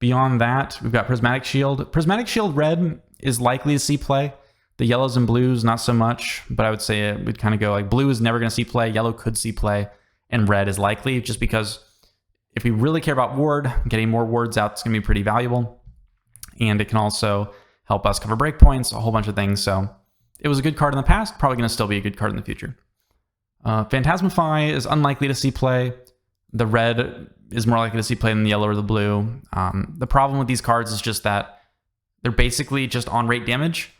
Beyond that, we've got Prismatic Shield. Prismatic Shield red is likely to see play. The yellows and blues, not so much, but I would say it would kind of go like blue is never going to see play, yellow could see play, and red is likely, just because if we really care about ward, getting more wards out is going to be pretty valuable. And it can also help us cover breakpoints, a whole bunch of things. So it was a good card in the past, probably going to still be a good card in the future. Phantasmify is unlikely to see play. The red is more likely to see play than the yellow or the blue. The problem with these cards is just that they're basically just on rate damage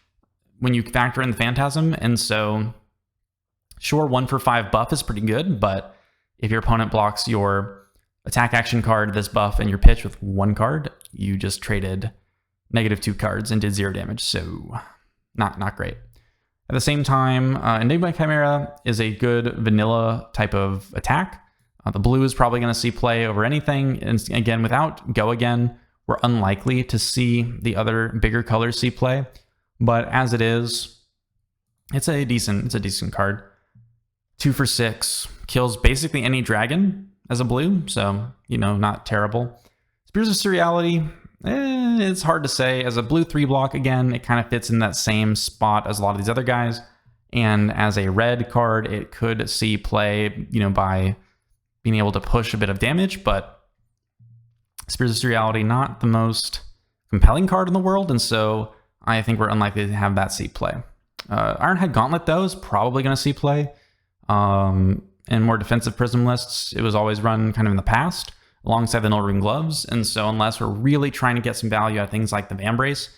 when you factor in the Phantasm. And so, sure, 1 for 5 buff is pretty good, but if your opponent blocks your attack action card, this buff, and your pitch with 1 card, you just traded -2 cards and did 0 damage. So, not great. At the same time, Enigma Chimera is a good vanilla type of attack. The blue is probably going to see play over anything. And again, without Go Again, we're unlikely to see the other bigger colors see play. But as it is, it's a decent card. 2 for 6, kills basically any dragon as a blue, so, you know, not terrible. Spears of Surreality, it's hard to say. As a blue 3 block, again, it kind of fits in that same spot as a lot of these other guys. And as a red card, it could see play, you know, by being able to push a bit of damage, but Spears of Surreality, not the most compelling card in the world, and so I think we're unlikely to have that see play. Ironhide Gauntlet, though, is probably going to see play. In more defensive Prism lists, it was always run kind of in the past, alongside the Null Rune Gloves, and so unless we're really trying to get some value out of things like the Vambrace,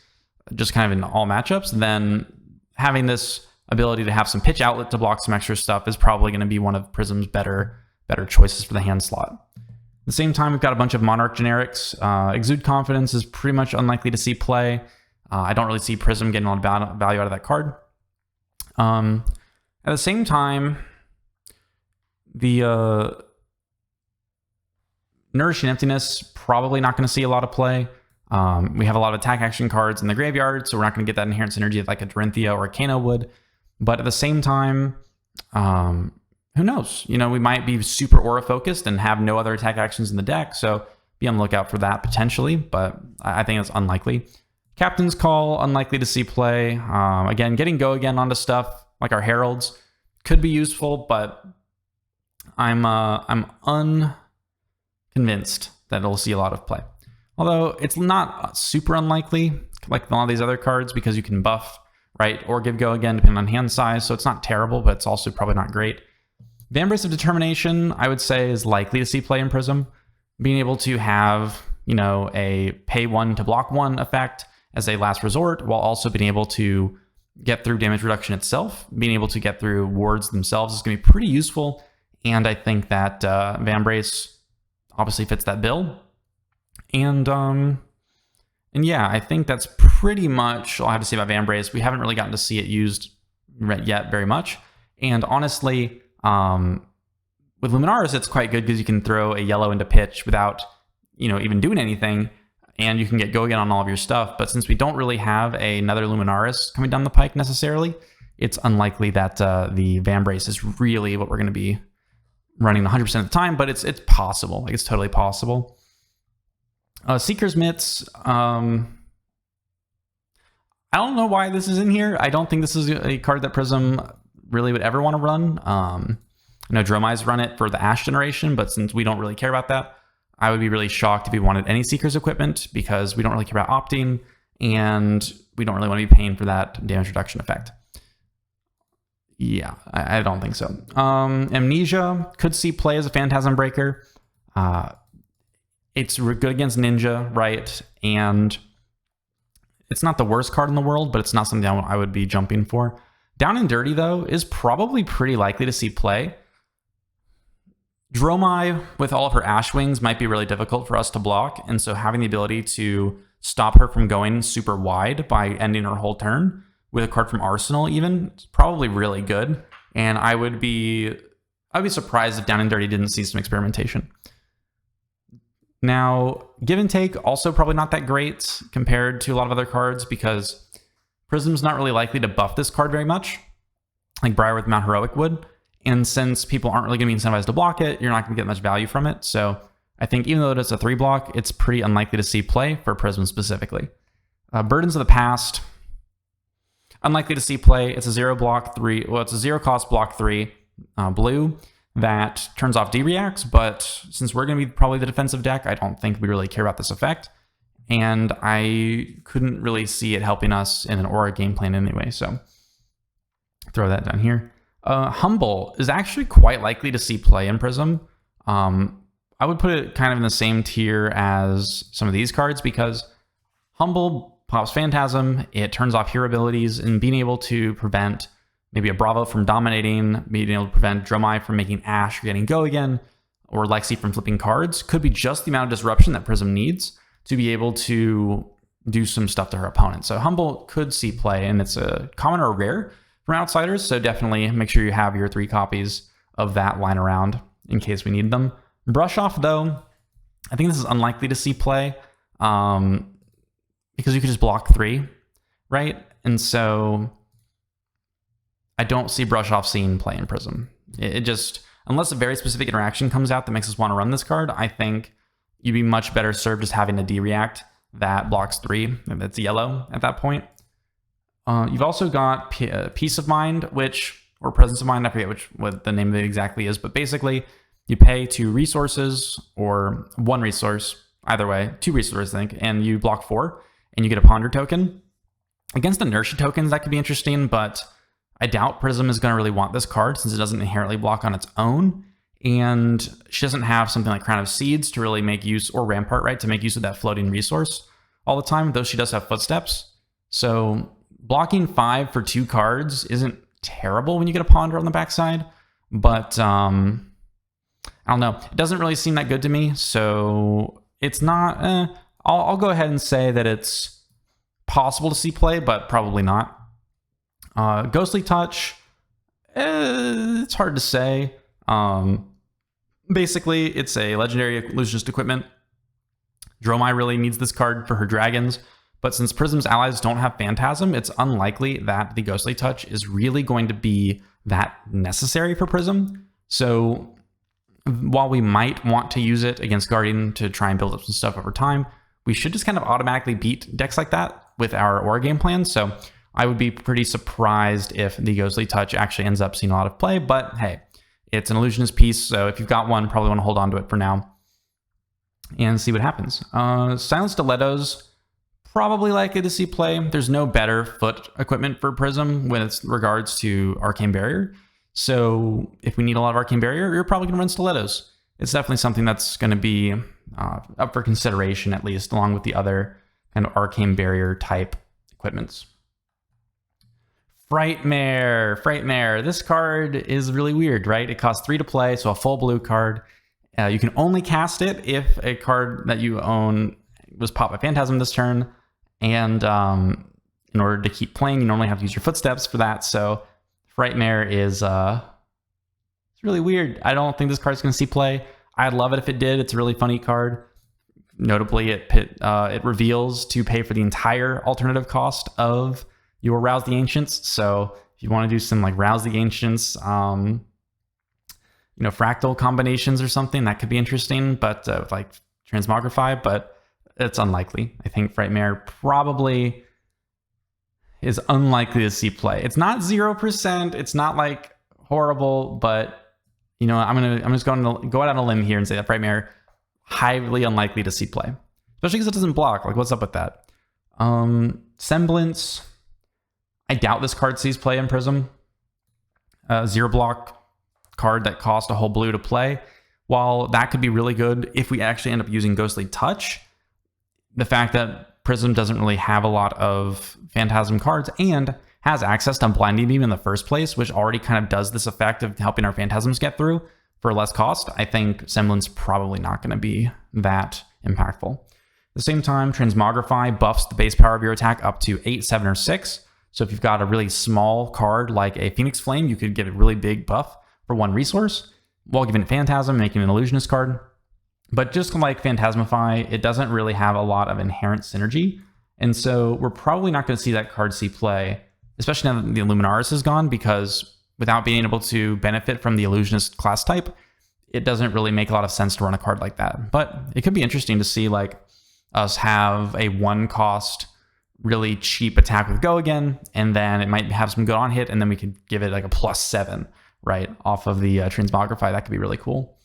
just kind of in all matchups, then having this ability to have some pitch outlet to block some extra stuff is probably going to be one of Prism's better choices for the hand slot. At the same time, we've got a bunch of Monarch generics. Exude Confidence is pretty much unlikely to see play. I don't really see Prism getting a lot of value out of that card. At the same time, the Nourishing Emptiness, probably not going to see a lot of play. We have a lot of attack action cards in the graveyard, so we're not going to get that inherent synergy like a Dorinthia or a Kano would. But at the same time, who knows? You know, we might be super aura focused and have no other attack actions in the deck, so be on the lookout for that potentially, but I think it's unlikely. Captain's Call, unlikely to see play. Again, getting Go Again onto stuff like our Heralds could be useful, but I'm unconvinced that it'll see a lot of play. Although it's not super unlikely, like a lot of these other cards, because you can buff, right, or give Go Again depending on hand size, so it's not terrible, but it's also probably not great. Vambrace of Determination, I would say, is likely to see play in Prism. Being able to have, you know, a pay 1 to block 1 effect as a last resort, while also being able to get through damage reduction itself, being able to get through wards themselves is going to be pretty useful. And I think that Vambrace obviously fits that bill. And yeah, I think that's pretty much all I have to say about Vambrace. We haven't really gotten to see it used yet very much. And honestly, with Luminaris, it's quite good because you can throw a yellow into pitch without, you know, even doing anything, and you can get Go Again on all of your stuff. But since we don't really have another Luminaris coming down the pike necessarily, it's unlikely that the Vambrace is really what we're going to be running 100% of the time, but it's possible. Like, it's totally possible. Seeker's Mitts, I don't know why this is in here. I don't think this is a card that Prism really would ever want to run. I know Dromai's run it for the Ash generation, but since we don't really care about that, I would be really shocked if we wanted any Seeker's equipment, because we don't really care about opting, and we don't really want to be paying for that damage reduction effect. Yeah, I don't think so. Amnesia could see play as a Phantasm Breaker. It's good against Ninja, right? And it's not the worst card in the world, but it's not something I would be jumping for. Down and Dirty, though, is probably pretty likely to see play. Dromai, with all of her Ash Wings, might be really difficult for us to block, and so having the ability to stop her from going super wide by ending her whole turn with a card from Arsenal even, is probably really good. And I'd be surprised if Down and Dirty didn't see some experimentation. Now, Give and Take, also probably not that great compared to a lot of other cards, because Prism's not really likely to buff this card very much, like Briar with Mount Heroic would. And since people aren't really going to be incentivized to block it, you're not going to get much value from it. So I think even though it's a 3-block, it's pretty unlikely to see play for Prism specifically. Burdens of the Past, unlikely to see play. It's a 0-block 3. Well, it's a 0-cost block 3 blue that turns off D-reacts, but since we're going to be probably the defensive deck, I don't think we really care about this effect, and I couldn't really see it helping us in an Aura game plan anyway, so throw that down here. Humble is actually quite likely to see play in Prism. I would put it kind of in the same tier as some of these cards, because Humble pops Phantasm, it turns off hero abilities, and being able to prevent maybe a Bravo from dominating, being able to prevent Dromai from making Ash or getting Go again, or Lexi from flipping cards, could be just the amount of disruption that Prism needs to be able to do some stuff to her opponent. So Humble could see play, and it's a common or rare from Outsiders, so definitely make sure you have your 3 copies of that lying around in case we need them. Brush Off, though, I think this is unlikely to see play, because you could just block 3, right? And so I don't see Brush Off seeing play in Prism. It just, unless a very specific interaction comes out that makes us want to run this card, I think you'd be much better served just having a D-react that blocks 3, and that's yellow at that point. You've also got Peace of Mind, or Presence of Mind, I forget what the name of it exactly is, but basically you pay 2 resources, or 1 resource, either way, 2 resources, I think, and you block 4, and you get a Ponder token. Against inertia tokens, that could be interesting, but I doubt Prism is going to really want this card since it doesn't inherently block on its own, and she doesn't have something like Crown of Seeds to really make use, or Rampart, right, to make use of that floating resource all the time, though she does have Footsteps. So blocking 5 for 2 cards isn't terrible when you get a Ponder on the backside, but I don't know. It doesn't really seem that good to me, so it's not... I'll go ahead and say that it's possible to see play, but probably not. Ghostly Touch, it's hard to say. Basically, it's a legendary illusionist equipment. Dromai really needs this card for her dragons, but since Prism's allies don't have Phantasm, it's unlikely that the Ghostly Touch is really going to be that necessary for Prism. So while we might want to use it against Guardian to try and build up some stuff over time, we should just kind of automatically beat decks like that with our Aura game plan. So I would be pretty surprised if the Ghostly Touch actually ends up seeing a lot of play, but hey, it's an illusionist piece, so if you've got one, probably want to hold on to it for now and see what happens. Silent Stilettos, probably likely to see play. There's no better foot equipment for Prism when it's regards to Arcane Barrier. So if we need a lot of Arcane Barrier, you're probably going to run Stilettos. It's definitely something that's going to be up for consideration, at least, along with the other kind of Arcane Barrier type equipments. Frightmare. This card is really weird, right? It costs 3 to play, so a full blue card. You can only cast it if a card that you own was popped by Phantasm this turn, and in order to keep playing, you normally have to use your Footsteps for that. So Frightmare is it's really weird. I don't think this card's going to see play. I'd love it if it did. It's a really funny card. Notably, it reveals to pay for the entire alternative cost of your Rouse the Ancients. So if you want to do some like Rouse the Ancients, fractal combinations or something, that could be interesting, but with like Transmogrify, but it's unlikely. I think Frightmare probably is unlikely to see play. It's not 0%. It's not like horrible, but you know, I'm just going to go out on a limb here and say that Frightmare highly unlikely to see play, especially because it doesn't block. Like, what's up with that? Semblance. I doubt this card sees play in Prism. 0 block card that cost a whole blue to play. While that could be really good if we actually end up using Ghostly Touch, the fact that Prism doesn't really have a lot of Phantasm cards and has access to Blinding Beam in the first place, which already kind of does this effect of helping our Phantasms get through for less cost, I think Semblance probably not going to be that impactful. At the same time, Transmogrify buffs the base power of your attack up to 8, 7, or 6. So if you've got a really small card like a Phoenix Flame, you could get a really big buff for 1 resource while giving it Phantasm, making it an Illusionist card. But just like Phantasmify, it doesn't really have a lot of inherent synergy. And so we're probably not going to see that card see play, especially now that the Luminaris is gone, because without being able to benefit from the Illusionist class type, it doesn't really make a lot of sense to run a card like that. But it could be interesting to see like us have a 1 cost really cheap attack with Go again, and then it might have some good on hit, and then we could give it like a +7, right, off of the Transmogrify. That could be really cool.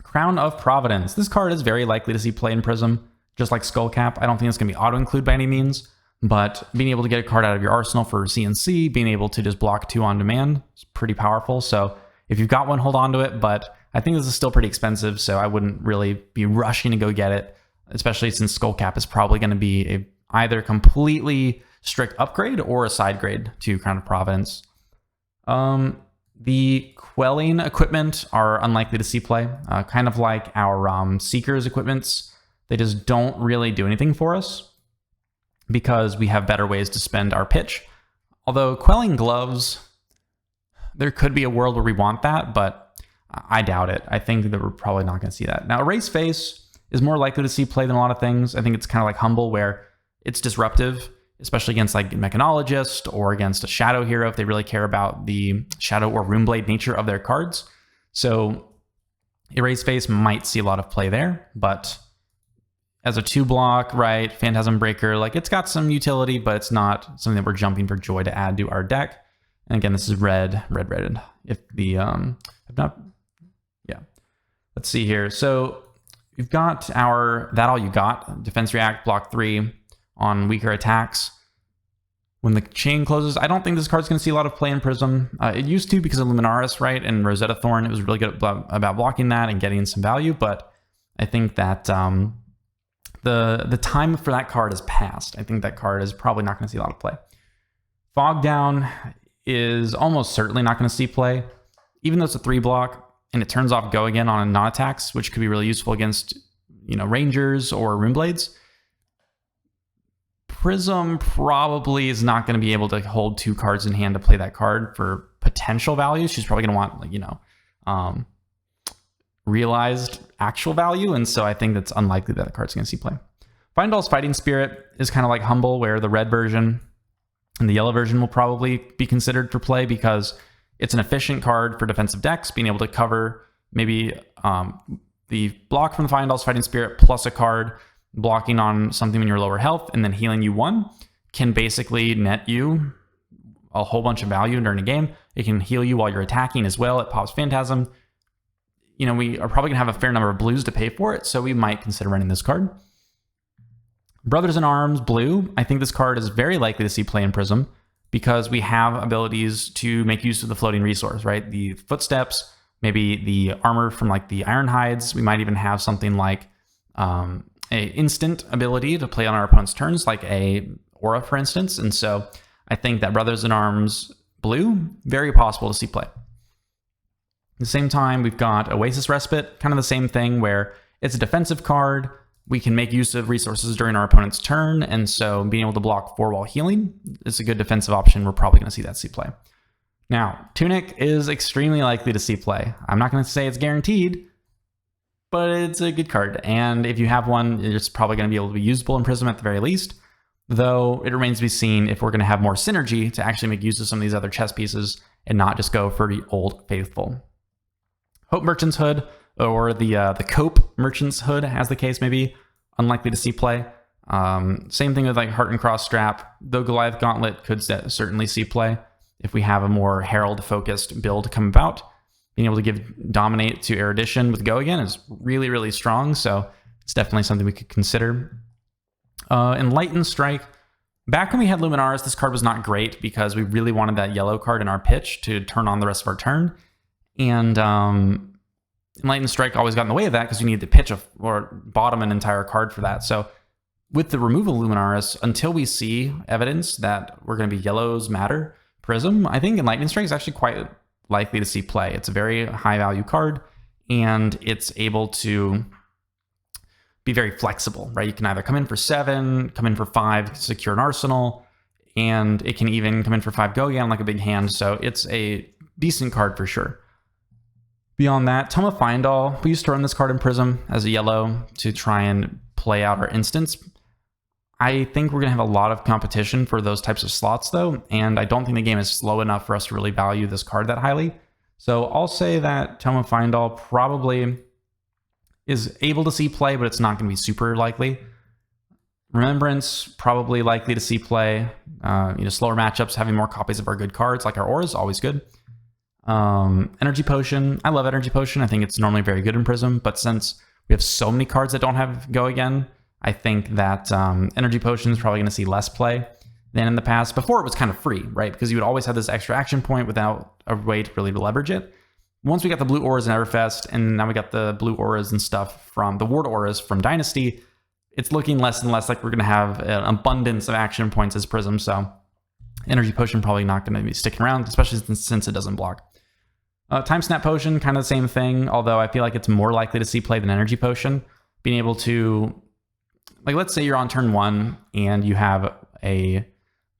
Crown of Providence. This card is very likely to see play in Prism, just like Skullcap. I don't think it's going to be auto-include by any means, but being able to get a card out of your arsenal for CNC, being able to just block 2 on demand is pretty powerful. So if you've got one, hold on to it, but I think this is still pretty expensive, so I wouldn't really be rushing to go get it, especially since Skullcap is probably going to be a either completely strict upgrade or a side grade to Crown of Providence. The Quelling equipment are unlikely to see play, kind of like our Seekers equipments. They just don't really do anything for us because we have better ways to spend our pitch. Although Quelling Gloves, there could be a world where we want that, but I doubt it. I think that we're probably not going to see that. Now, Erase Face is more likely to see play than a lot of things. I think it's kind of like Humble, where it's disruptive, especially against like Mechanologist or against a Shadow hero if they really care about the Shadow or Runeblade nature of their cards. So Erase Face might see a lot of play there, but as a 2-block, right, Phantasm Breaker, like it's got some utility, but it's not something that we're jumping for joy to add to our deck. And again, this is red. If the, if not, yeah. Let's see here. So we've got our That All You Got, Defense React, block 3, on weaker attacks. When the chain closes, I don't think this card's going to see a lot of play in Prism. It used to because of Luminaris, right, and Rosetta Thorn. It was really good about blocking that and getting some value, but I think that the time for that card has passed. I think that card is probably not going to see a lot of play. Fog Down is almost certainly not going to see play, even though it's a 3-block and it turns off Go again on non-attacks, which could be really useful against, you know, Rangers or Runeblades. Prism probably is not going to be able to hold 2 cards in hand to play that card for potential value. She's probably going to want, like, you know, realized actual value, and so I think that's unlikely that the card's going to see play. Findall's Fighting Spirit is kind of like Humble, where the red version and the yellow version will probably be considered for play because it's an efficient card for defensive decks, being able to cover maybe the block from the Findall's Fighting Spirit plus a card blocking on something when you're lower health and then healing you 1 can basically net you a whole bunch of value during a game. It can heal you while you're attacking as well. It pops Phantasm. You know, we are probably going to have a fair number of blues to pay for it, so we might consider running this card. Brothers in Arms, blue. I think this card is very likely to see play in Prism because we have abilities to make use of the floating resource, right? The Footsteps, maybe the armor from like the Iron Hides. We might even have something like a instant ability to play on our opponent's turns, like a Aura, for instance. And so I think that Brothers in Arms blue, very possible to see play. At the same time, we've got Oasis Respite, kind of the same thing where it's a defensive card. We can make use of resources during our opponent's turn, and so being able to block 4 while healing is a good defensive option. We're probably going to see that see play. Now, Tunic is extremely likely to see play. I'm not going to say it's guaranteed, but it's a good card, and if you have one, it's probably going to be able to be usable in Prism at the very least, though it remains to be seen if we're going to have more synergy to actually make use of some of these other chess pieces and not just go for the old faithful. Hope Merchant's Hood, or the Cope Merchant's Hood, as the case may be, unlikely to see play. Same thing with like Heart and Cross Strap, though Goliath Gauntlet could certainly see play if we have a more Herald-focused build come about. Being able to give Dominate to Erudition with Go again is really, really strong, so it's definitely something we could consider. Enlighten Strike. Back when we had Luminaris, this card was not great because we really wanted that yellow card in our pitch to turn on the rest of our turn. And Enlighten Strike always got in the way of that because you needed to pitch or bottom an entire card for that. So with the removal of Luminaris, until we see evidence that we're going to be yellows matter, Prism, I think Enlighten Strike is actually quite likely to see play. It's a very high value card, and it's able to be very flexible, right? You can either come in for 7, come in for 5, secure an arsenal, and it can even come in for 5 go again like a big hand, so it's a decent card for sure. Beyond that, Tome of Findall, we used to run this card in Prism as a yellow to try and play out our instants. I think we're going to have a lot of competition for those types of slots though, and I don't think the game is slow enough for us to really value this card that highly. So I'll say that Tome of Findall probably is able to see play, but it's not going to be super likely. Remembrance, probably likely to see play. Slower matchups, having more copies of our good cards, like our auras, always good. Energy Potion, I love Energy Potion. I think it's normally very good in Prism, but since we have so many cards that don't have Go Again, I think that Energy Potion is probably going to see less play than in the past. Before, it was kind of free, right? Because you would always have this extra action point without a way to really leverage it. Once we got the blue auras in Everfest, and now we got the blue auras and stuff from the ward auras from Dynasty, it's looking less and less like we're going to have an abundance of action points as Prism, so Energy Potion probably not going to be sticking around, especially since it doesn't block. Time Snap Potion, kind of the same thing, although I feel like it's more likely to see play than Energy Potion. Being able to, like, let's say you're on turn 1 and you have a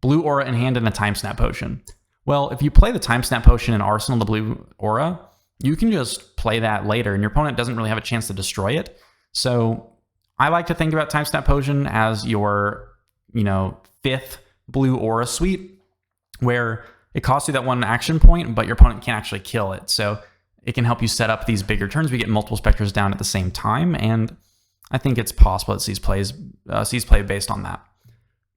blue aura in hand and a Time Snap Potion. Well, if you play the Time Snap Potion and Arsenal the blue aura, you can just play that later, and your opponent doesn't really have a chance to destroy it. So I like to think about Time Snap Potion as your, 5th blue aura suite, where it costs you that 1 action point, but your opponent can't actually kill it. So it can help you set up these bigger turns. We get multiple Spectres down at the same time, and I think it's possible it sees play based on that.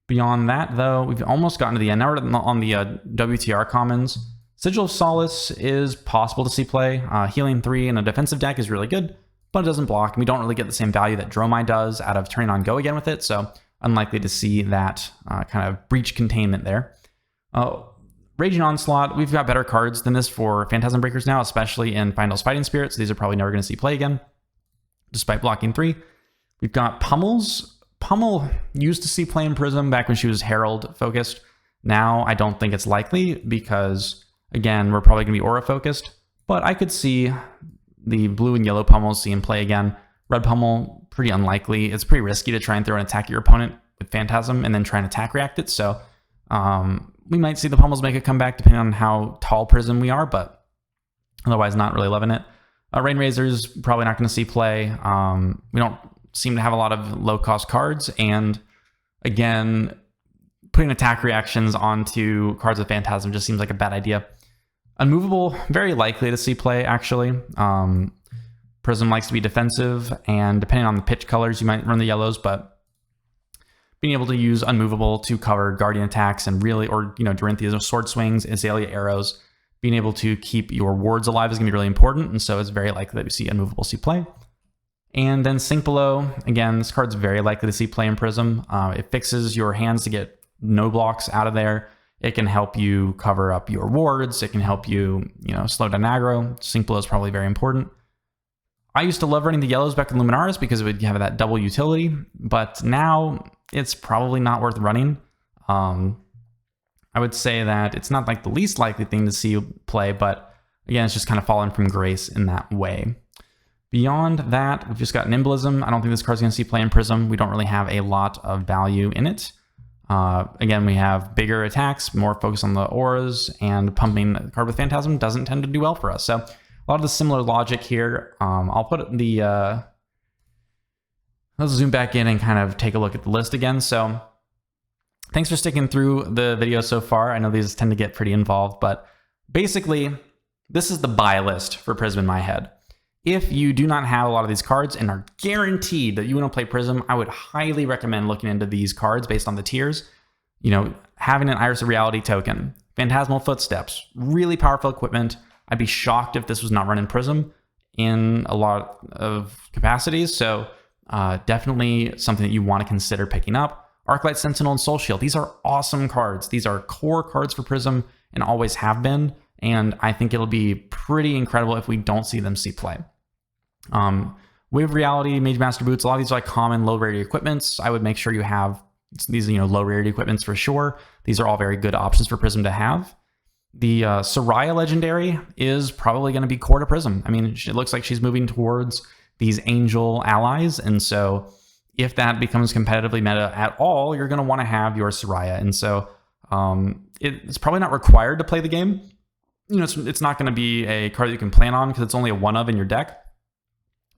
Beyond that, though, we've almost gotten to the end. Now we're on the WTR commons. Sigil of Solace is possible to see play. Healing 3 in a defensive deck is really good, but it doesn't block. We don't really get the same value that Dromai does out of turning on Go Again with it, so unlikely to see that kind of breach containment there. Raging Onslaught, we've got better cards than this for Phantasm Breakers now, especially in Findall's Fighting Spirit, so these are probably never going to see play again, despite blocking 3. We've got Pummels. Pummel used to see play in Prism back when she was Herald focused. Now I don't think it's likely because, again, we're probably going to be aura focused, but I could see the blue and yellow Pummels seeing play again. Red Pummel, pretty unlikely. It's pretty risky to try and throw an attack at your opponent with Phantasm and then try and attack react it, so we might see the Pummels make a comeback depending on how tall Prism we are, but otherwise not really loving it. Rain Razor's probably not going to see play. We don't seem to have a lot of low-cost cards, and again, putting attack reactions onto cards with Phantasm just seems like a bad idea. Unmovable, very likely to see play, actually. Prism likes to be defensive, and depending on the pitch colors, you might run the yellows, but being able to use Unmovable to cover Guardian attacks and really, or, Dorinthia's Sword Swings, Azalea Arrows, being able to keep your wards alive is going to be really important, and so it's very likely that we see Unmovable see play. And then Sink Below, again, this card's very likely to see play in Prism. It fixes your hands to get no blocks out of there. It can help you cover up your wards. It can help you, slow down aggro. Sink Below is probably very important. I used to love running the yellows back in Luminaris because it would have that double utility, but now it's probably not worth running. I would say that it's not like the least likely thing to see play, but again, it's just kind of fallen from grace in that way. Beyond that, we've just got Nimbilism. I don't think this card's going to see play in Prism. We don't really have a lot of value in it. Again, we have bigger attacks, more focus on the auras, and pumping the card with Phantasm doesn't tend to do well for us. So a lot of the similar logic here. I'll put the... let's zoom back in and kind of take a look at the list again. So thanks for sticking through the video so far. I know these tend to get pretty involved, but basically, this is the buy list for Prism in my head. If you do not have a lot of these cards and are guaranteed that you want to play Prism, I would highly recommend looking into these cards based on the tiers. You know, having an Iris of Reality token, Phantasmal Footsteps, really powerful equipment. I'd be shocked if this was not run in Prism in a lot of capacities. So definitely something that you want to consider picking up. Arclight Sentinel and Soul Shield. These are awesome cards. These are core cards for Prism and always have been. And I think it'll be pretty incredible if we don't see them see play. Wave Reality, Mage Master Boots, a lot of these are like common low rarity equipments. I would make sure you have these, low rarity equipments for sure. These are all very good options for Prism to have. The Soraya Legendary is probably going to be core to Prism. I mean, it looks like she's moving towards these Angel allies, and so if that becomes competitively meta at all, you're going to want to have your Soraya. And so it's probably not required to play the game. It's not going to be a card that you can plan on because it's only a one of in your deck.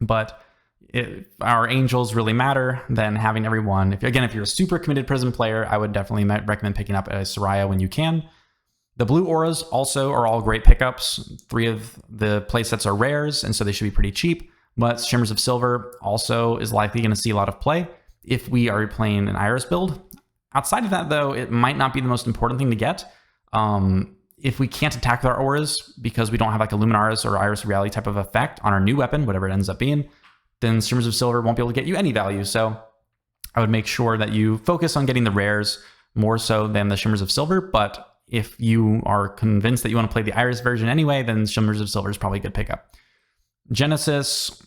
But if our Angels really matter, then having everyone, if you're a super committed Prism player, I would definitely recommend picking up a Soraya when you can. The blue auras also are all great pickups. 3 of the playsets are rares, and so they should be pretty cheap. But Shimmers of Silver also is likely going to see a lot of play if we are playing an Iris build. Outside of that, though, it might not be the most important thing to get. If we can't attack with our auras because we don't have like a Luminaris or Iris Reality type of effect on our new weapon, whatever it ends up being, then Shimmers of Silver won't be able to get you any value. So I would make sure that you focus on getting the rares more so than the Shimmers of Silver. But if you are convinced that you want to play the Iris version anyway, then Shimmers of Silver is probably a good pickup. Genesis,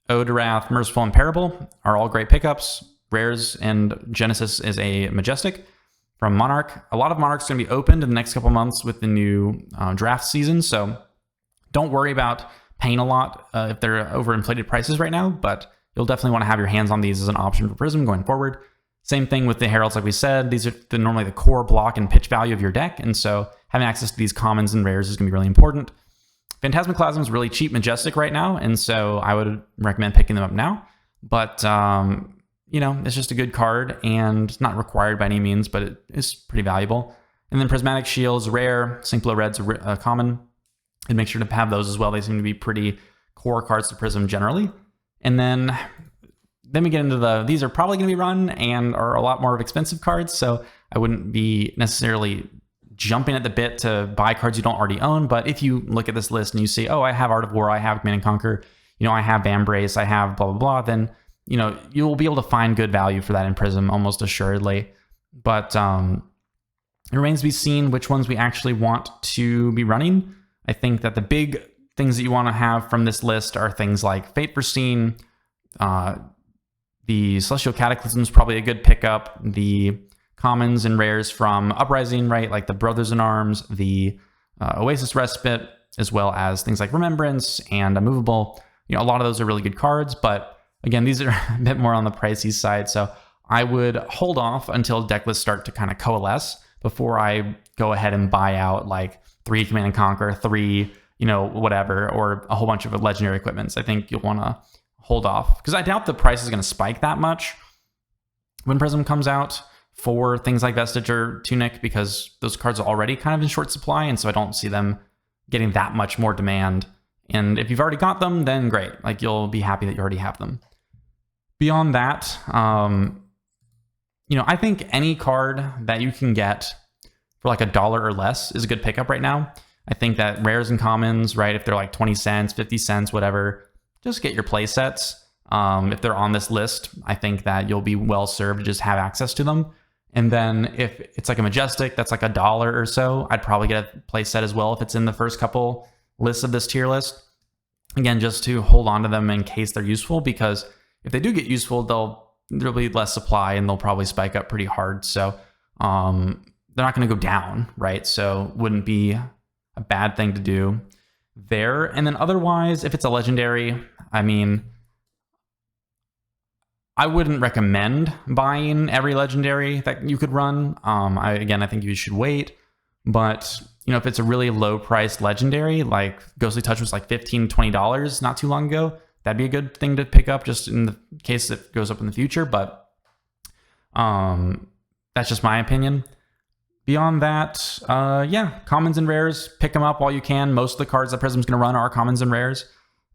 Odarath, Merciful, and Parable are all great pickups. Rares, and Genesis is a Majestic from Monarch. A lot of Monarchs are going to be opened in the next couple months with the new draft season, so don't worry about paying a lot if they're overinflated prices right now, but you'll definitely want to have your hands on these as an option for Prism going forward. Same thing with the Heralds, like we said. These are normally the core block and pitch value of your deck, and so having access to these commons and rares is going to be really important. Phantasmaclasm is really cheap Majestic right now, and so I would recommend picking them up now. But it's just a good card, and it's not required by any means, but it is pretty valuable. And then Prismatic Shield's rare, Syncplo Red's common, and make sure to have those as well. They seem to be pretty core cards to Prism generally. And then we get into these are probably going to be run and are a lot more of expensive cards, so I wouldn't be necessarily jumping at the bit to buy cards you don't already own. But if you look at this list and you see, oh, I have Art of War, I have Command and Conquer, I have Vambrace, I have blah, blah, blah, then you'll be able to find good value for that in Prism almost assuredly. But it remains to be seen which ones we actually want to be running. I think that the big things that you want to have from this list are things like Fate Foreseen, the Celestial Cataclysm is probably a good pickup, the commons and rares from Uprising, right? Like the Brothers in Arms, the Oasis Respite, as well as things like Remembrance and Immovable. A lot of those are really good cards, but again, these are a bit more on the pricey side, so I would hold off until deck lists start to kind of coalesce before I go ahead and buy out like 3 Command and Conquer, 3, whatever, or a whole bunch of legendary equipments. I think you'll want to hold off because I doubt the price is going to spike that much when Prism comes out for things like Vestige or Tunic, because those cards are already kind of in short supply, and so I don't see them getting that much more demand. And if you've already got them, then great. Like, you'll be happy that you already have them. Beyond that, I think any card that you can get for like $1 or less is a good pickup right now. I think that rares and commons, right, if they're like 20 cents, 50 cents, whatever, just get your play sets. If they're on this list, I think that you'll be well served to just have access to them. And then if it's like a Majestic that's like $1 or so, I'd probably get a play set as well if it's in the first couple lists of this tier list. Again, just to hold on to them in case they're useful, because if they do get useful, there'll be less supply and they'll probably spike up pretty hard. So they're not going to go down, right? So wouldn't be a bad thing to do there. And then otherwise, if it's a legendary, I wouldn't recommend buying every legendary that you could run. I think you should wait. But if it's a really low priced legendary, like Ghostly Touch was like $15, $20 not too long ago, that'd be a good thing to pick up just in the case it goes up in the future. But that's just my opinion. Beyond that, commons and rares, pick them up while you can. Most of the cards that Prism's going to run are commons and rares.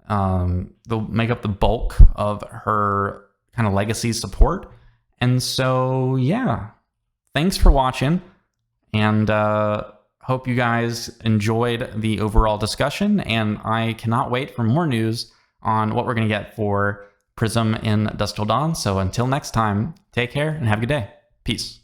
they'll make up the bulk of her kind of legacy support. And so, yeah, thanks for watching, and hope you guys enjoyed the overall discussion, and I cannot wait for more news on what we're going to get for Prism in Dusk Till Dawn. So until next time, take care and have a good day. Peace.